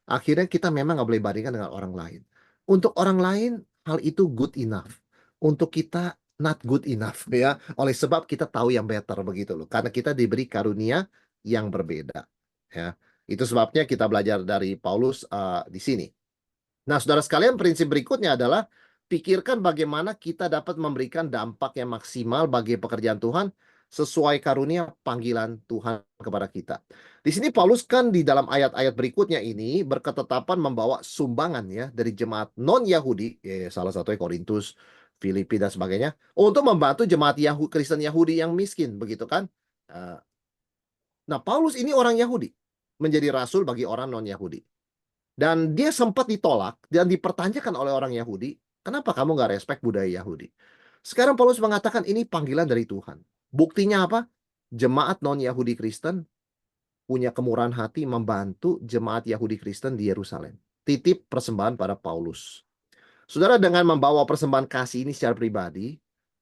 Akhirnya kita memang nggak boleh bandingkan dengan orang lain. Untuk orang lain, hal itu good enough. Untuk kita, not good enough. Ya. Oleh sebab kita tahu yang better begitu loh. Karena kita diberi karunia yang berbeda. Ya. Itu sebabnya kita belajar dari Paulus di sini. Nah, saudara sekalian, prinsip berikutnya adalah pikirkan bagaimana kita dapat memberikan dampak yang maksimal bagi pekerjaan Tuhan sesuai karunia panggilan Tuhan kepada kita. Di sini Paulus kan di dalam ayat-ayat berikutnya ini berketetapan membawa sumbangan ya dari jemaat non-Yahudi, salah satunya Korintus, Filipi dan sebagainya, untuk membantu jemaat Kristen Yahudi yang miskin, begitu kan? Nah, Paulus ini orang Yahudi, menjadi rasul bagi orang non-Yahudi. Dan dia sempat ditolak dan dipertanyakan oleh orang Yahudi, kenapa kamu nggak respect budaya Yahudi? Sekarang Paulus mengatakan ini panggilan dari Tuhan. Buktinya apa? Jemaat non-Yahudi Kristen punya kemurahan hati membantu jemaat Yahudi Kristen di Yerusalem. Titip persembahan pada Paulus. Saudara, dengan membawa persembahan kasih ini secara pribadi,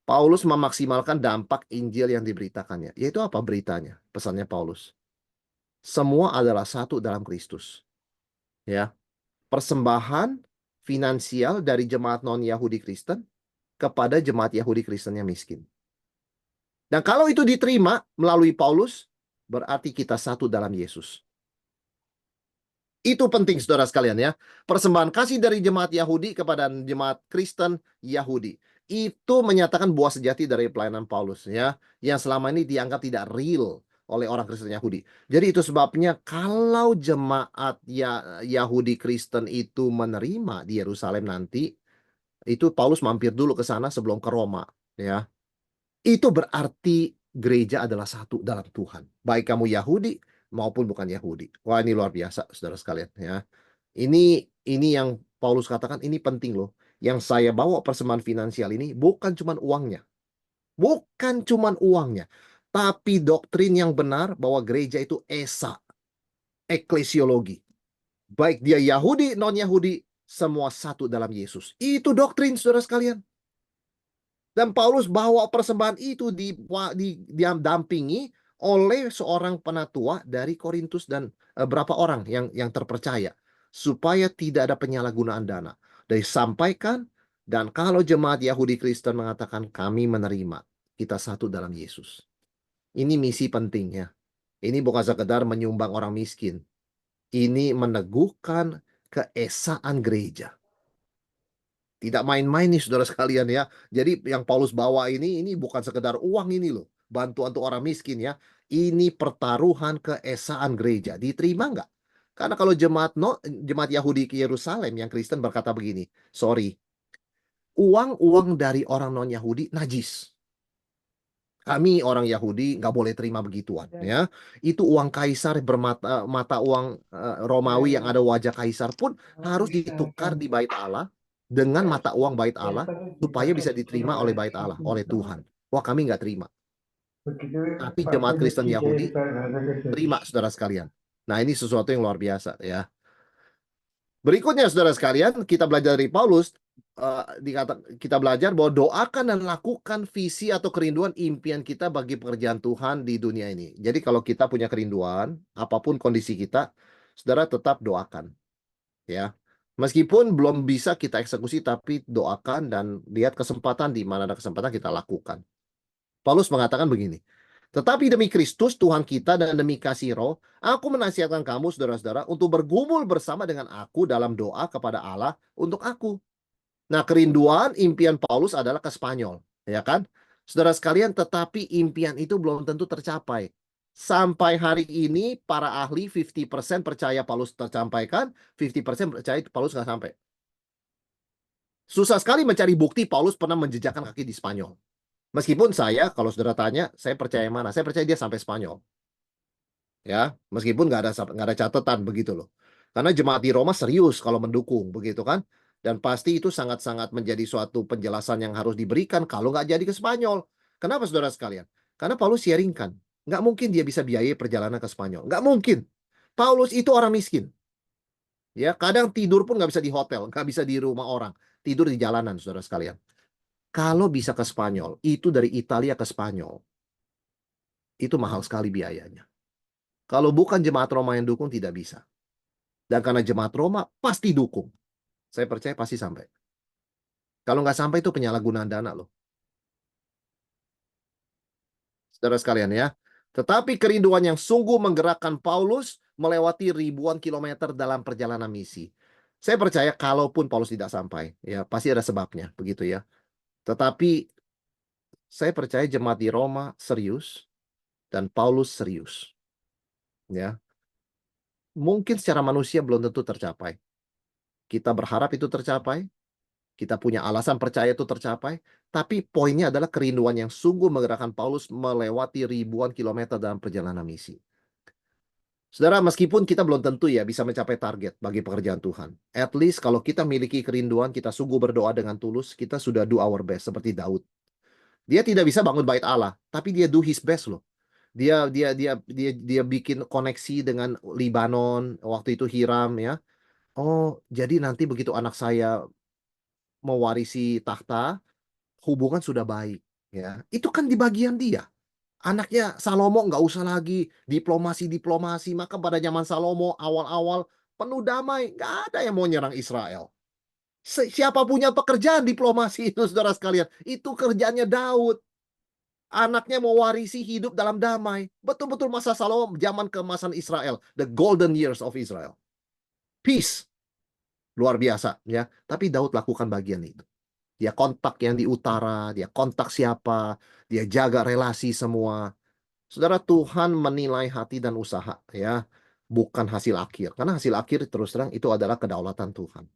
Paulus memaksimalkan dampak Injil yang diberitakannya. Yaitu apa beritanya? Pesannya Paulus. Semua adalah satu dalam Kristus. Ya, persembahan finansial dari jemaat non-Yahudi Kristen kepada jemaat Yahudi Kristen yang miskin. Dan kalau itu diterima melalui Paulus, berarti kita satu dalam Yesus. Itu penting, saudara sekalian ya. Persembahan kasih dari jemaat Yahudi kepada jemaat Kristen Yahudi. Itu menyatakan buah sejati dari pelayanan Paulus ya, yang selama ini dianggap tidak real oleh orang Kristen Yahudi. Jadi itu sebabnya kalau jemaat Yahudi Kristen itu menerima di Yerusalem nanti, itu Paulus mampir dulu ke sana sebelum ke Roma ya. Itu berarti gereja adalah satu dalam Tuhan. Baik kamu Yahudi maupun bukan Yahudi. Wah, ini luar biasa, saudara sekalian ya. Ini yang Paulus katakan, ini penting loh. Yang saya bawa persembahan finansial ini bukan cuma uangnya. Bukan cuma uangnya. Tapi doktrin yang benar bahwa gereja itu esa. Eklesiologi. Baik dia Yahudi, non-Yahudi, semua satu dalam Yesus. Itu doktrin, saudara sekalian. Dan Paulus bawa persembahan itu didampingi oleh seorang penatua dari Korintus dan berapa orang yang terpercaya. Supaya tidak ada penyalahgunaan dana. Disampaikan, dan kalau jemaat Yahudi Kristen mengatakan kami menerima, kita satu dalam Yesus. Ini misi pentingnya. Ini bukan sekedar menyumbang orang miskin. Ini meneguhkan keesaan gereja. Tidak main-main nih saudara sekalian ya. Jadi yang Paulus bawa ini bukan sekedar uang ini loh. Bantuan untuk orang miskin ya. Ini pertaruhan keesaan gereja. Diterima nggak? Karena kalau jemaat Yahudi ke Yerusalem yang Kristen berkata begini, sorry, uang dari orang non-Yahudi najis. Kami orang Yahudi nggak boleh terima begituan ya. Itu uang kaisar mata uang Romawi yang ada wajah kaisar pun harus ditukar di bait Allah dengan mata uang bait Allah supaya bisa diterima oleh bait Allah, oleh Tuhan. Wah, kami nggak terima. Tapi jemaat Kristen Yahudi terima, saudara sekalian. Nah, ini sesuatu yang luar biasa ya. Berikutnya, saudara sekalian, kita belajar dari Paulus. Kita belajar bahwa doakan dan lakukan visi atau kerinduan impian kita bagi pekerjaan Tuhan di dunia ini. Jadi kalau kita punya kerinduan, apapun kondisi kita, saudara tetap doakan. Ya, meskipun belum bisa kita eksekusi, tapi doakan dan lihat kesempatan, di mana ada kesempatan kita lakukan. Paulus mengatakan begini, tetapi demi Kristus Tuhan kita dan demi kasih Roh, aku menasihatkan kamu saudara-saudara untuk bergumul bersama dengan aku dalam doa kepada Allah untuk aku. Nah, kerinduan impian Paulus adalah ke Spanyol, ya kan? Saudara sekalian, tetapi impian itu belum tentu tercapai. Sampai hari ini para ahli 50% percaya Paulus tercampaikan, 50% percaya Paulus nggak sampai. Susah sekali mencari bukti Paulus pernah menjejakkan kaki di Spanyol. Meskipun saya, kalau saudara tanya, saya percaya yang mana? Saya percaya dia sampai Spanyol. Ya, meskipun nggak ada catatan begitu loh. Karena jemaat di Roma serius kalau mendukung begitu kan. Dan pasti itu sangat-sangat menjadi suatu penjelasan yang harus diberikan kalau nggak jadi ke Spanyol. Kenapa saudara sekalian? Karena Paulus sharingkan. Nggak mungkin dia bisa biayai perjalanan ke Spanyol. Nggak mungkin. Paulus itu orang miskin. Ya, kadang tidur pun nggak bisa di hotel, nggak bisa di rumah orang. Tidur di jalanan, saudara sekalian. Kalau bisa ke Spanyol, itu dari Italia ke Spanyol. Itu mahal sekali biayanya. Kalau bukan jemaat Roma yang dukung, tidak bisa. Dan karena jemaat Roma pasti dukung. Saya percaya pasti sampai. Kalau nggak sampai itu penyalahgunaan dana loh. Saudara sekalian ya. Tetapi kerinduan yang sungguh menggerakkan Paulus melewati ribuan kilometer dalam perjalanan misi. Saya percaya kalaupun Paulus tidak sampai, ya pasti ada sebabnya, begitu ya. Tetapi Saya percaya jemaat di Roma serius dan Paulus serius, ya. Mungkin secara manusia belum tentu tercapai. Kita berharap itu tercapai, kita punya alasan percaya itu tercapai, tapi poinnya adalah kerinduan yang sungguh menggerakkan Paulus melewati ribuan kilometer dalam perjalanan misi. Saudara, meskipun kita belum tentu ya bisa mencapai target bagi pekerjaan Tuhan. At least kalau kita miliki kerinduan, kita sungguh berdoa dengan tulus, kita sudah do our best seperti Daud. Dia tidak bisa bangun bait Allah, tapi dia do his best loh. Dia bikin koneksi dengan Libanon waktu itu Hiram ya. Oh, jadi nanti begitu anak saya mewarisi tahta, hubungan sudah baik ya. Itu kan di bagian dia. Anaknya Salomo nggak usah lagi diplomasi-diplomasi, maka pada zaman Salomo awal-awal penuh damai, nggak ada yang mau nyerang Israel. Siapa punya pekerjaan diplomasi itu saudara sekalian, itu kerjanya Daud. Anaknya mewarisi hidup dalam damai. Betul-betul masa Salomo, zaman keemasan Israel, the golden years of Israel. Peace, luar biasa ya. Tapi Daud lakukan bagian itu. Dia kontak yang di utara, dia kontak siapa, dia jaga relasi semua. Saudara, Tuhan menilai hati dan usaha ya, bukan hasil akhir. Karena hasil akhir terus terang itu adalah kedaulatan Tuhan.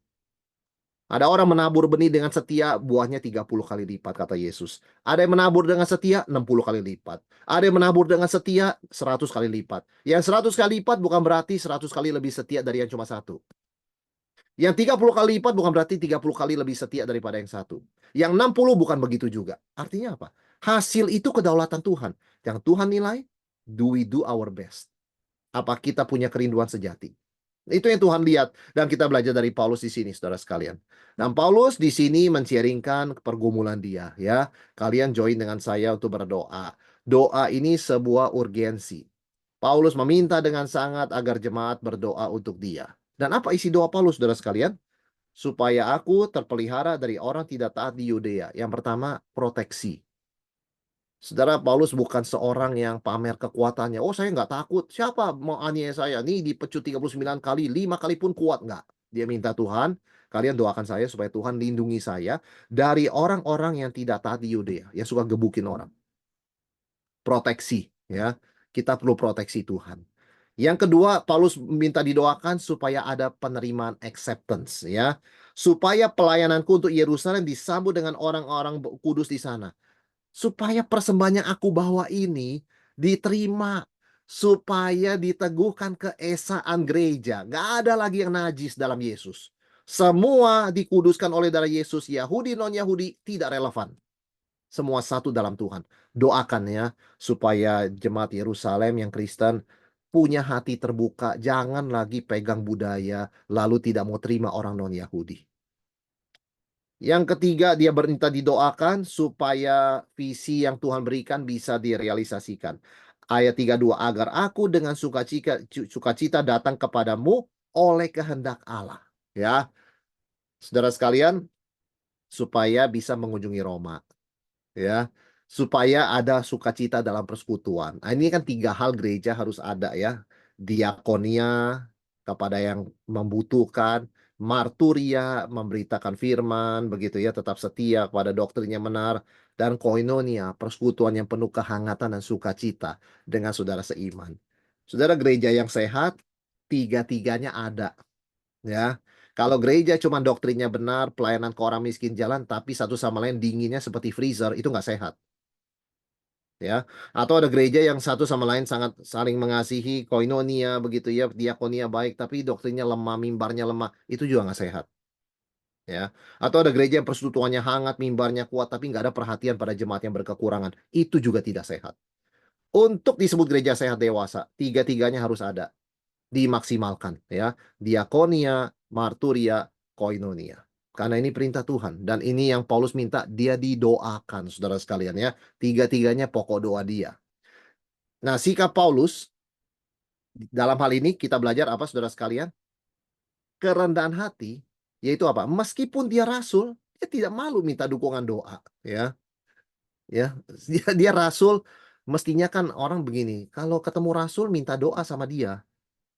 Ada orang menabur benih dengan setia, buahnya 30 kali lipat, kata Yesus. Ada yang menabur dengan setia, 60 kali lipat. Ada yang menabur dengan setia, 100 kali lipat. Yang 100 kali lipat bukan berarti 100 kali lebih setia dari yang cuma satu. Yang 30 kali lipat bukan berarti 30 kali lebih setia daripada yang satu. Yang 60 bukan begitu juga. Artinya apa? Hasil itu kedaulatan Tuhan. Yang Tuhan nilai, do we do our best? Apa kita punya kerinduan sejati? Itu yang Tuhan lihat dan kita belajar dari Paulus di sini, saudara sekalian. Dan Paulus di sini men-sharingkan pergumulan dia, ya. Kalian join dengan saya untuk berdoa. Doa ini sebuah urgensi. Paulus meminta dengan sangat agar jemaat berdoa untuk dia. Dan apa isi doa Paulus, saudara sekalian? Supaya aku terpelihara dari orang tidak taat di Yudea. Yang pertama, proteksi. Saudara, Paulus bukan seorang yang pamer kekuatannya. Oh, saya nggak takut. Siapa mau aniaya saya? Nih dipecut 39 kali, 5 kali pun kuat nggak? Dia minta Tuhan, kalian doakan saya supaya Tuhan lindungi saya dari orang-orang yang tidak taat di Yudea, yang suka gebukin orang. Proteksi, ya. Kita perlu proteksi Tuhan. Yang kedua, Paulus minta didoakan supaya ada penerimaan acceptance, ya. Supaya pelayananku untuk Yerusalem disambut dengan orang-orang kudus di sana, supaya persembahan yang aku bawa ini diterima, supaya diteguhkan keesaan gereja. Gak ada lagi yang najis dalam Yesus. Semua dikuduskan oleh darah Yesus. Yahudi, non-Yahudi, tidak relevan. Semua satu dalam Tuhan. Doakan ya, supaya jemaat Yerusalem yang Kristen punya hati terbuka. Jangan lagi pegang budaya, lalu tidak mau terima orang non-Yahudi. Yang ketiga, dia minta didoakan supaya visi yang Tuhan berikan bisa direalisasikan. Ayat 32, agar aku dengan sukacita datang kepadamu oleh kehendak Allah. Ya, saudara sekalian, supaya bisa mengunjungi Roma. Ya, supaya ada sukacita dalam persekutuan. Nah, ini kan 3 hal gereja harus ada ya. Diakonia kepada yang membutuhkan, marturia memberitakan firman, begitu ya, tetap setia kepada doktrin yang benar, dan koinonia, persekutuan yang penuh kehangatan dan sukacita dengan saudara seiman. Saudara, gereja yang sehat, tiga-tiganya ada ya. Kalau gereja cuma doktrinnya benar, pelayanan ke orang miskin jalan, tapi satu sama lain dinginnya seperti freezer, itu nggak sehat. Ya, atau ada gereja yang satu sama lain sangat saling mengasihi, koinonia begitu ya, diakonia baik, tapi doktrinnya lemah, mimbarnya lemah, itu juga nggak sehat. Ya, atau ada gereja yang persekutuannya hangat, mimbarnya kuat, tapi nggak ada perhatian pada jemaat yang berkekurangan, itu juga tidak sehat. Untuk disebut gereja sehat dewasa, tiga-tiganya harus ada, dimaksimalkan ya. Diakonia, marturia, koinonia. Karena ini perintah Tuhan dan ini yang Paulus minta, dia didoakan saudara sekalian ya. Tiga-tiganya pokok doa dia. Nah, sikap Paulus dalam hal ini kita belajar apa saudara sekalian? Kerendahan hati, yaitu apa? Meskipun dia rasul, dia tidak malu minta dukungan doa ya. Ya, dia rasul, mestinya kan orang begini, kalau ketemu rasul minta doa sama dia.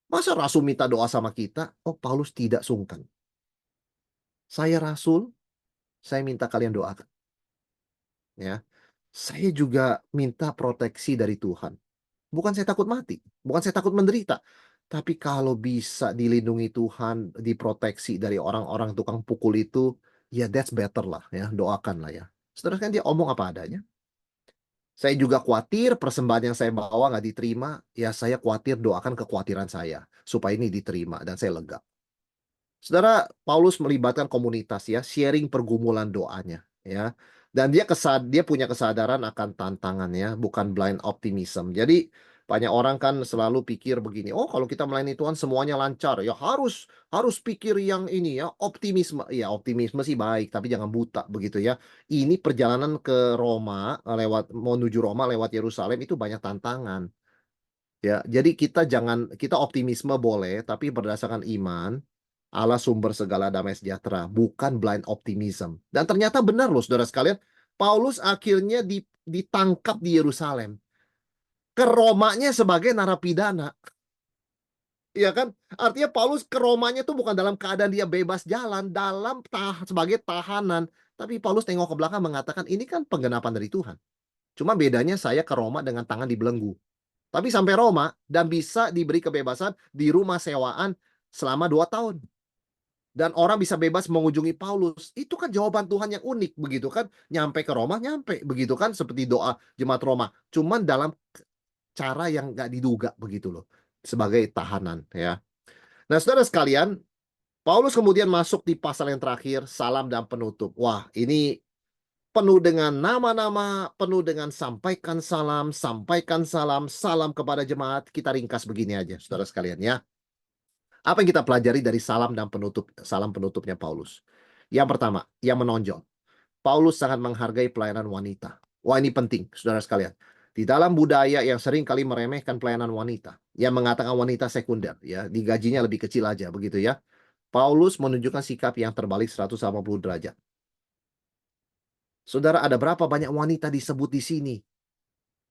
Masa rasul minta doa sama kita? Oh, Paulus tidak sungkan. Saya rasul, saya minta kalian doakan. Ya. Saya juga minta proteksi dari Tuhan. Bukan saya takut mati, bukan saya takut menderita, tapi kalau bisa dilindungi Tuhan, diproteksi dari orang-orang tukang pukul itu, ya that's better lah ya, doakanlah ya. Saudara kan dia omong apa adanya. Saya juga khawatir persembahan yang saya bawa nggak diterima, ya saya khawatir doakan kekhawatiran saya, supaya ini diterima dan saya lega. Saudara, Paulus melibatkan komunitas ya, sharing pergumulan doanya ya. Dan dia punya kesadaran akan tantangannya, bukan blind optimism. Jadi banyak orang kan selalu pikir begini, oh kalau kita melayani Tuhan semuanya lancar, ya harus harus pikir yang ini ya, optimisme. Ya optimisme sih baik, tapi jangan buta begitu ya. Ini perjalanan ke Roma menuju Roma lewat Yerusalem itu banyak tantangan. Ya, jadi kita optimisme boleh, tapi berdasarkan iman, Allah sumber segala damai sejahtera, bukan blind optimism. Dan ternyata benar loh, saudara sekalian, Paulus akhirnya ditangkap di Yerusalem. Ke Romanya sebagai narapidana. Iya kan? Artinya Paulus ke Romanya tuh bukan dalam keadaan dia bebas jalan, sebagai tahanan. Tapi Paulus tengok ke belakang mengatakan, ini kan penggenapan dari Tuhan. Cuma bedanya saya ke Roma dengan tangan dibelenggu. Tapi sampai Roma dan bisa diberi kebebasan di rumah sewaan selama 2 tahun. Dan orang bisa bebas mengunjungi Paulus. Itu kan jawaban Tuhan yang unik begitu kan. Nyampe ke Roma, nyampe begitu kan. Seperti doa jemaat Roma. Cuman dalam cara yang nggak diduga begitu loh. Sebagai tahanan ya. Nah saudara sekalian, Paulus kemudian masuk di pasal yang terakhir, salam dan penutup. Wah ini penuh dengan nama-nama, penuh dengan sampaikan salam, salam kepada jemaat. Kita ringkas begini aja, saudara sekalian ya. Apa yang kita pelajari dari salam penutupnya Paulus? Yang pertama, yang menonjol. Paulus sangat menghargai pelayanan wanita. Wah ini penting, saudara sekalian. Di dalam budaya yang sering kali meremehkan pelayanan wanita, yang mengatakan wanita sekunder, ya, digajinya lebih kecil aja, begitu ya. Paulus menunjukkan sikap yang terbalik 180 derajat. Saudara, ada berapa banyak wanita disebut di sini?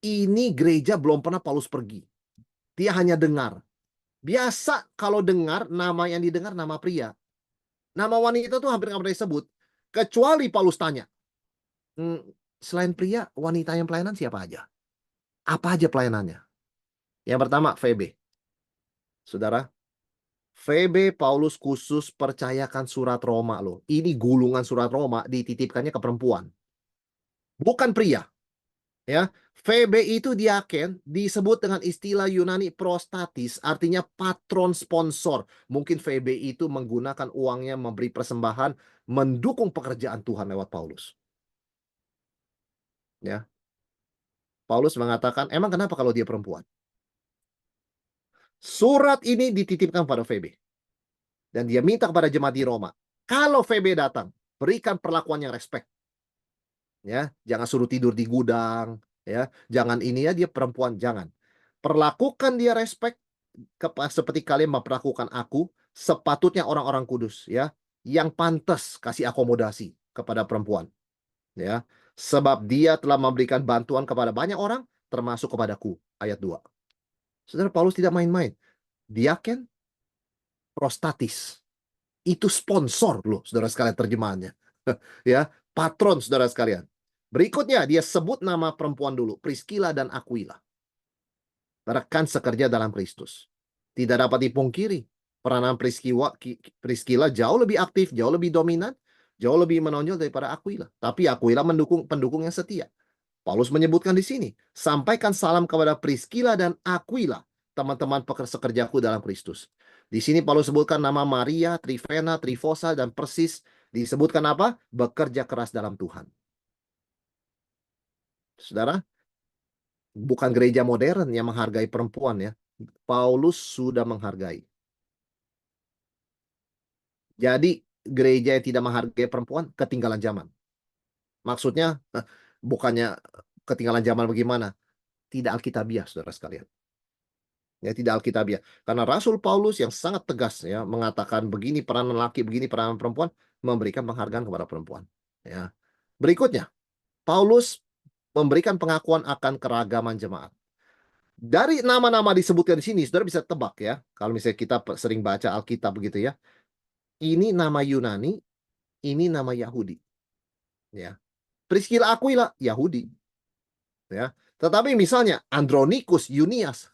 Ini gereja belum pernah Paulus pergi. Dia hanya dengar. Biasa kalau dengar, nama yang didengar nama pria. Nama wanita tuh hampir nggak pernah disebut. Kecuali Paulus tanya, selain pria, wanita yang pelayanan siapa aja? Apa aja pelayanannya? Yang pertama, Febe. Saudara, Febe Paulus khusus percayakan surat Roma loh. Ini gulungan surat Roma dititipkannya ke perempuan. Bukan pria. Ya, VB itu diaken disebut dengan istilah Yunani prostatis, artinya patron sponsor. Mungkin VB itu menggunakan uangnya memberi persembahan, mendukung pekerjaan Tuhan lewat Paulus. Ya, Paulus mengatakan, emang kenapa kalau dia perempuan? Surat ini dititipkan pada VB. Dan dia minta kepada jemaat di Roma, kalau VB datang, berikan perlakuan yang respect. Ya, jangan suruh tidur di gudang, ya. Jangan ini ya dia perempuan, jangan. Perlakukan dia respect seperti kalian memperlakukan aku, sepatutnya orang-orang kudus ya, yang pantas kasih akomodasi kepada perempuan ya. Sebab dia telah memberikan bantuan kepada banyak orang termasuk kepadaku. Ayat 2. Saudara, Paulus tidak main-main. Diaken prostatis. Itu sponsor loh, saudara sekalian terjemahannya. Ya, patron saudara sekalian. Berikutnya dia sebut nama perempuan dulu, Priscilla dan Aquila. Rekan sekerja dalam Kristus. Tidak dapat dipungkiri, peranan Priscilla jauh lebih aktif, jauh lebih dominan, jauh lebih menonjol daripada Aquila. Tapi Aquila mendukung pendukung yang setia. Paulus menyebutkan di sini, sampaikan salam kepada Priscilla dan Aquila, teman-teman sekerjaku dalam Kristus. Di sini Paulus sebutkan nama Maria, Trifena, Trifosa, dan Persis. Disebutkan apa? Bekerja keras dalam Tuhan. Saudara, bukan gereja modern yang menghargai perempuan ya. Paulus sudah menghargai. Jadi gereja yang tidak menghargai perempuan ketinggalan zaman. Maksudnya bukannya ketinggalan zaman bagaimana? Tidak alkitabiah, saudara sekalian. Ya, tidak alkitabiah. Karena Rasul Paulus yang sangat tegas ya mengatakan begini peranan laki, begini peranan perempuan, memberikan penghargaan kepada perempuan. Ya. Berikutnya, Paulus memberikan pengakuan akan keragaman jemaat. Dari nama-nama disebutkan di sini, saudara bisa tebak ya. Kalau misalnya kita sering baca Alkitab begitu ya. Ini nama Yunani, ini nama Yahudi. Ya. Priscilla Aquila, Yahudi. ya. Tetapi misalnya Andronikus, Yunias,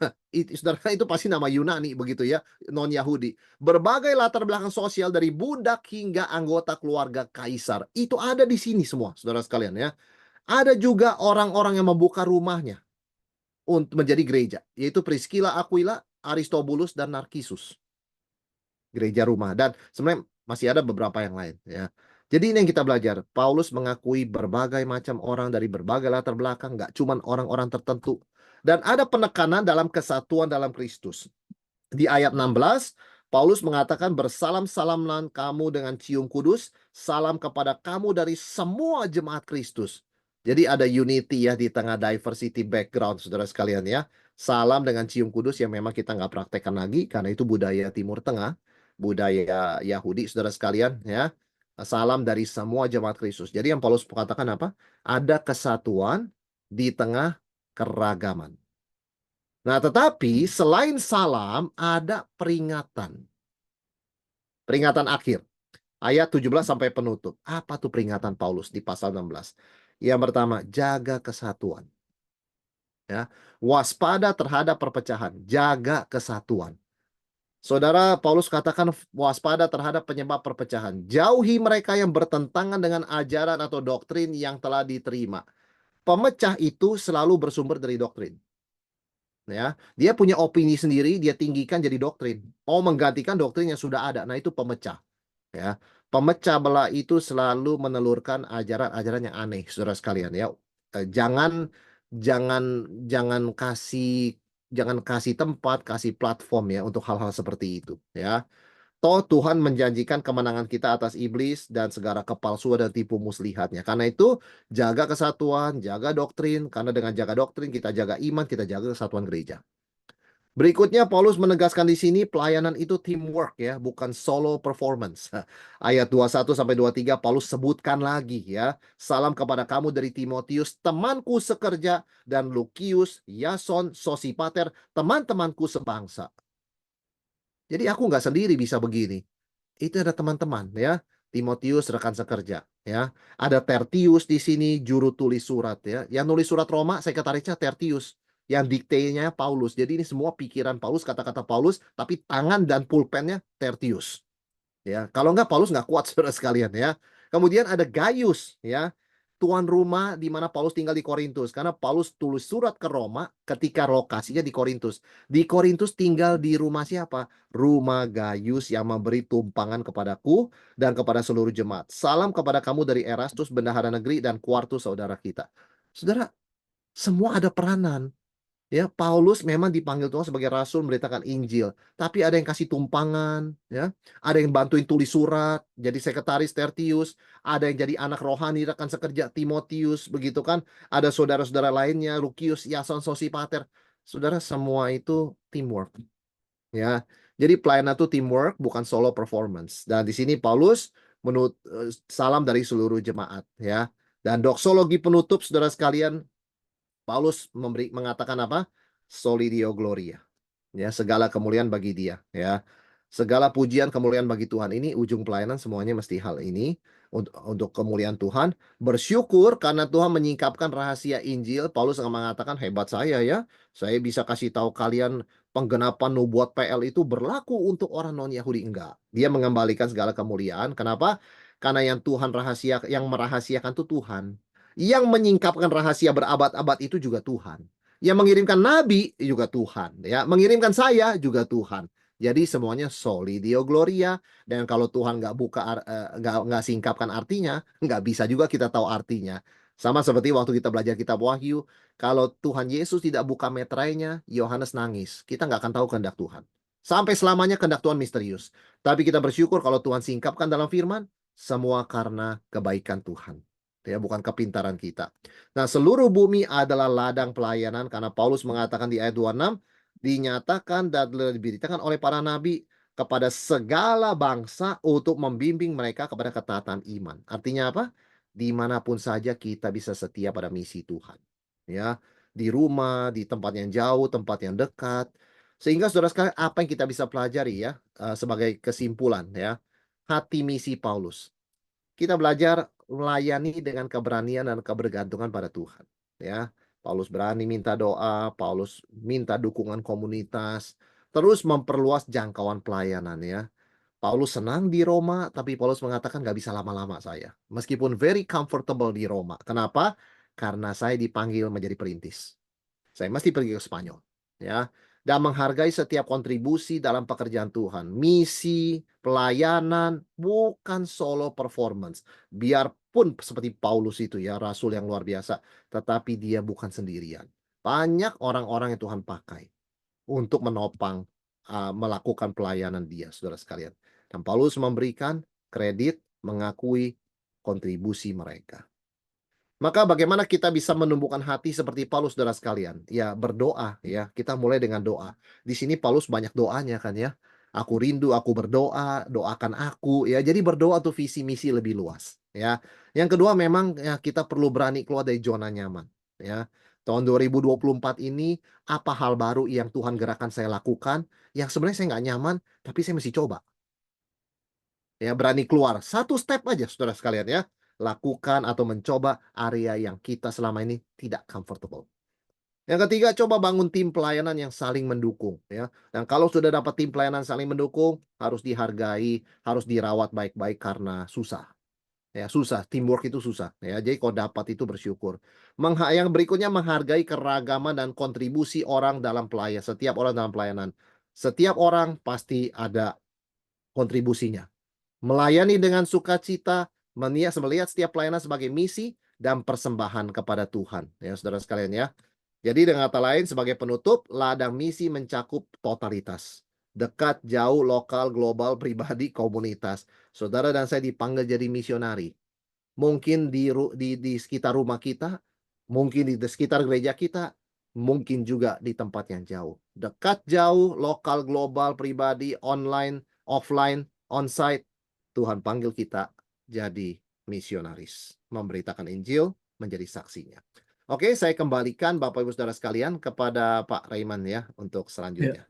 saudara itu pasti nama Yunani begitu ya, non-Yahudi. Berbagai latar belakang sosial dari budak hingga anggota keluarga kaisar. Itu ada di sini semua, saudara sekalian ya. Ada juga orang-orang yang membuka rumahnya untuk menjadi gereja, yaitu Priscilla, Aquila, Aristobulus, dan Narkisus. Gereja rumah. Dan sebenarnya masih ada beberapa yang lain ya. Jadi ini yang kita belajar. Paulus mengakui berbagai macam orang dari berbagai latar belakang, nggak cuma orang-orang tertentu. Dan ada penekanan dalam kesatuan dalam Kristus. Di ayat 16, Paulus mengatakan bersalam-salamlah kamu dengan cium kudus, salam kepada kamu dari semua jemaat Kristus. Jadi ada unity ya di tengah diversity background, saudara sekalian ya. Salam dengan cium kudus yang memang kita nggak praktekkan lagi, karena itu budaya Timur Tengah, budaya Yahudi, saudara sekalian ya. Salam dari semua jemaat Kristus. Jadi yang Paulus katakan apa? Ada kesatuan di tengah keragaman. Nah, tetapi selain salam, ada peringatan. Peringatan akhir. Ayat 17 sampai penutup. Apa tuh peringatan Paulus di pasal 16? Yang pertama, jaga kesatuan. Ya, waspada terhadap perpecahan. Jaga kesatuan. Saudara, Paulus katakan waspada terhadap penyebab perpecahan. Jauhi mereka yang bertentangan dengan ajaran atau doktrin yang telah diterima. Pemecah itu selalu bersumber dari doktrin. Ya, dia punya opini sendiri, dia tinggikan jadi doktrin. Mau menggantikan doktrin yang sudah ada. Nah, itu pemecah. Ya, pemecah belah itu selalu menelurkan ajaran-ajaran yang aneh, saudara sekalian ya. Jangan jangan jangan kasih tempat, kasih platform ya untuk hal-hal seperti itu ya. Toh Tuhan menjanjikan kemenangan kita atas iblis dan segala kepalsuan dan tipu muslihatnya. Karena itu jaga kesatuan, jaga doktrin. Karena dengan jaga doktrin kita jaga iman, kita jaga kesatuan gereja. Berikutnya Paulus menegaskan di sini pelayanan itu teamwork ya, bukan solo performance. Ayat 21 sampai 23 Paulus sebutkan lagi ya. Salam kepada kamu dari Timotius, temanku sekerja, dan Lukius, Yason, Sosipater, teman-temanku sebangsa. Jadi aku nggak sendiri bisa begini. Itu ada teman-teman ya. Timotius rekan sekerja ya. Ada Tertius di sini juru tulis surat ya. Yang nulis surat Roma sekretarisnya Tertius. Yang diktenya Paulus. Jadi ini semua pikiran Paulus, kata-kata Paulus, tapi tangan dan pulpennya Tertius. Ya, kalau nggak Paulus nggak kuat saudara sekalian ya. Kemudian ada Gaius ya, tuan rumah di mana Paulus tinggal di Korintus, karena Paulus tulis surat ke Roma ketika lokasinya di Korintus. Di Korintus tinggal di rumah siapa? Rumah Gaius yang memberi tumpangan kepadaku dan kepada seluruh jemaat. Salam kepada kamu dari Erastus bendahara negeri dan Quartus saudara kita. Saudara, semua ada peranan. Ya, Paulus memang dipanggil Tuhan sebagai rasul memberitakan Injil, tapi ada yang kasih tumpangan, ya, ada yang bantuin tulis surat, jadi sekretaris Tertius, ada yang jadi anak rohani rekan sekerja Timotius, begitu kan? Ada saudara-saudara lainnya, Lukius, Yason, Sosipater. Saudara, semua itu teamwork, ya. Jadi pelayanan itu teamwork, bukan solo performance. Dan di sini Paulus salam dari seluruh jemaat, ya. Dan doksologi penutup, saudara sekalian, Paulus mengatakan apa? Solidio Gloria. Ya, segala kemuliaan bagi Dia, ya. Segala pujian kemuliaan bagi Tuhan. Ini ujung pelayanan semuanya mesti hal ini untuk kemuliaan Tuhan. Bersyukur karena Tuhan menyingkapkan rahasia Injil. Paulus akan mengatakan hebat saya ya. Saya bisa kasih tahu kalian penggenapan nubuat PL itu berlaku untuk orang non-Yahudi. Enggak. Dia mengembalikan segala kemuliaan. Kenapa? Karena yang merahasiakan itu Tuhan. Yang menyingkapkan rahasia berabad-abad itu juga Tuhan. Yang mengirimkan nabi juga Tuhan, ya. Mengirimkan saya juga Tuhan. Jadi semuanya Solidio Gloria. Dan kalau Tuhan nggak nggak singkapkan artinya, nggak bisa juga kita tahu artinya. Sama seperti waktu kita belajar kitab Wahyu, kalau Tuhan Yesus tidak buka meterainya, Yohanes nangis. Kita nggak akan tahu kehendak Tuhan. Sampai selamanya kehendak Tuhan misterius. Tapi kita bersyukur kalau Tuhan singkapkan dalam firman, semua karena kebaikan Tuhan. Ya, bukan kepintaran kita. Nah, seluruh bumi adalah ladang pelayanan karena Paulus mengatakan di ayat 26, dinyatakan dan diberitakan oleh para nabi kepada segala bangsa untuk membimbing mereka kepada ketaatan iman. Artinya apa? Dimanapun saja kita bisa setia pada misi Tuhan. Ya, di rumah, di tempat yang jauh, tempat yang dekat. Sehingga saudara sekalian, apa yang kita bisa pelajari ya sebagai kesimpulan ya, hati misi Paulus. Kita belajar melayani dengan keberanian dan kebergantungan pada Tuhan. Ya, Paulus berani minta doa, Paulus minta dukungan komunitas, terus memperluas jangkauan pelayanan ya. Paulus senang di Roma, tapi Paulus mengatakan nggak bisa lama-lama saya. Meskipun very comfortable di Roma. Kenapa? Karena saya dipanggil menjadi perintis. Saya mesti pergi ke Spanyol, ya. Dan menghargai setiap kontribusi dalam pekerjaan Tuhan. Misi, pelayanan, bukan solo performance. Biarpun seperti Paulus itu ya, rasul yang luar biasa, tetapi dia bukan sendirian. Banyak orang-orang yang Tuhan pakai untuk menopang melakukan pelayanan dia, saudara sekalian. Dan Paulus memberikan kredit, mengakui kontribusi mereka. Maka bagaimana kita bisa menumbuhkan hati seperti Paulus, saudara sekalian? Ya berdoa ya, kita mulai dengan doa. Di sini Paulus banyak doanya kan ya. Aku rindu, aku berdoa, doakan aku ya. Jadi berdoa tuh visi misi lebih luas ya. Yang kedua memang ya kita perlu berani keluar dari zona nyaman ya. Tahun 2024 ini apa hal baru yang Tuhan gerakan saya lakukan yang sebenarnya saya nggak nyaman tapi saya mesti coba. Ya, berani keluar. Satu step aja saudara sekalian ya. Lakukan atau mencoba area yang kita selama ini tidak comfortable. Yang ketiga, coba bangun tim pelayanan yang saling mendukung ya. Dan kalau sudah dapat tim pelayanan saling mendukung, harus dihargai, harus dirawat baik-baik karena susah. Ya, susah, teamwork itu susah ya. Jadi kalau dapat itu bersyukur. Yang berikutnya menghargai keragaman dan kontribusi orang dalam pelayanan, setiap orang dalam pelayanan. Setiap orang pasti ada kontribusinya. Melayani dengan sukacita, melihat setiap pelayanan sebagai misi dan persembahan kepada Tuhan, ya saudara sekalian ya. Jadi dengan kata lain sebagai penutup, ladang misi mencakup totalitas. Dekat, jauh, lokal, global, pribadi, komunitas. Saudara dan saya dipanggil jadi misionari. Mungkin di sekitar rumah kita, mungkin di sekitar gereja kita, mungkin juga di tempat yang jauh. Dekat, jauh, lokal, global, pribadi, online, offline, onsite, Tuhan panggil kita jadi misionaris, memberitakan Injil, menjadi saksinya. Oke, saya kembalikan Bapak Ibu Saudara sekalian kepada Pak Raymond ya untuk Ya, selanjutnya.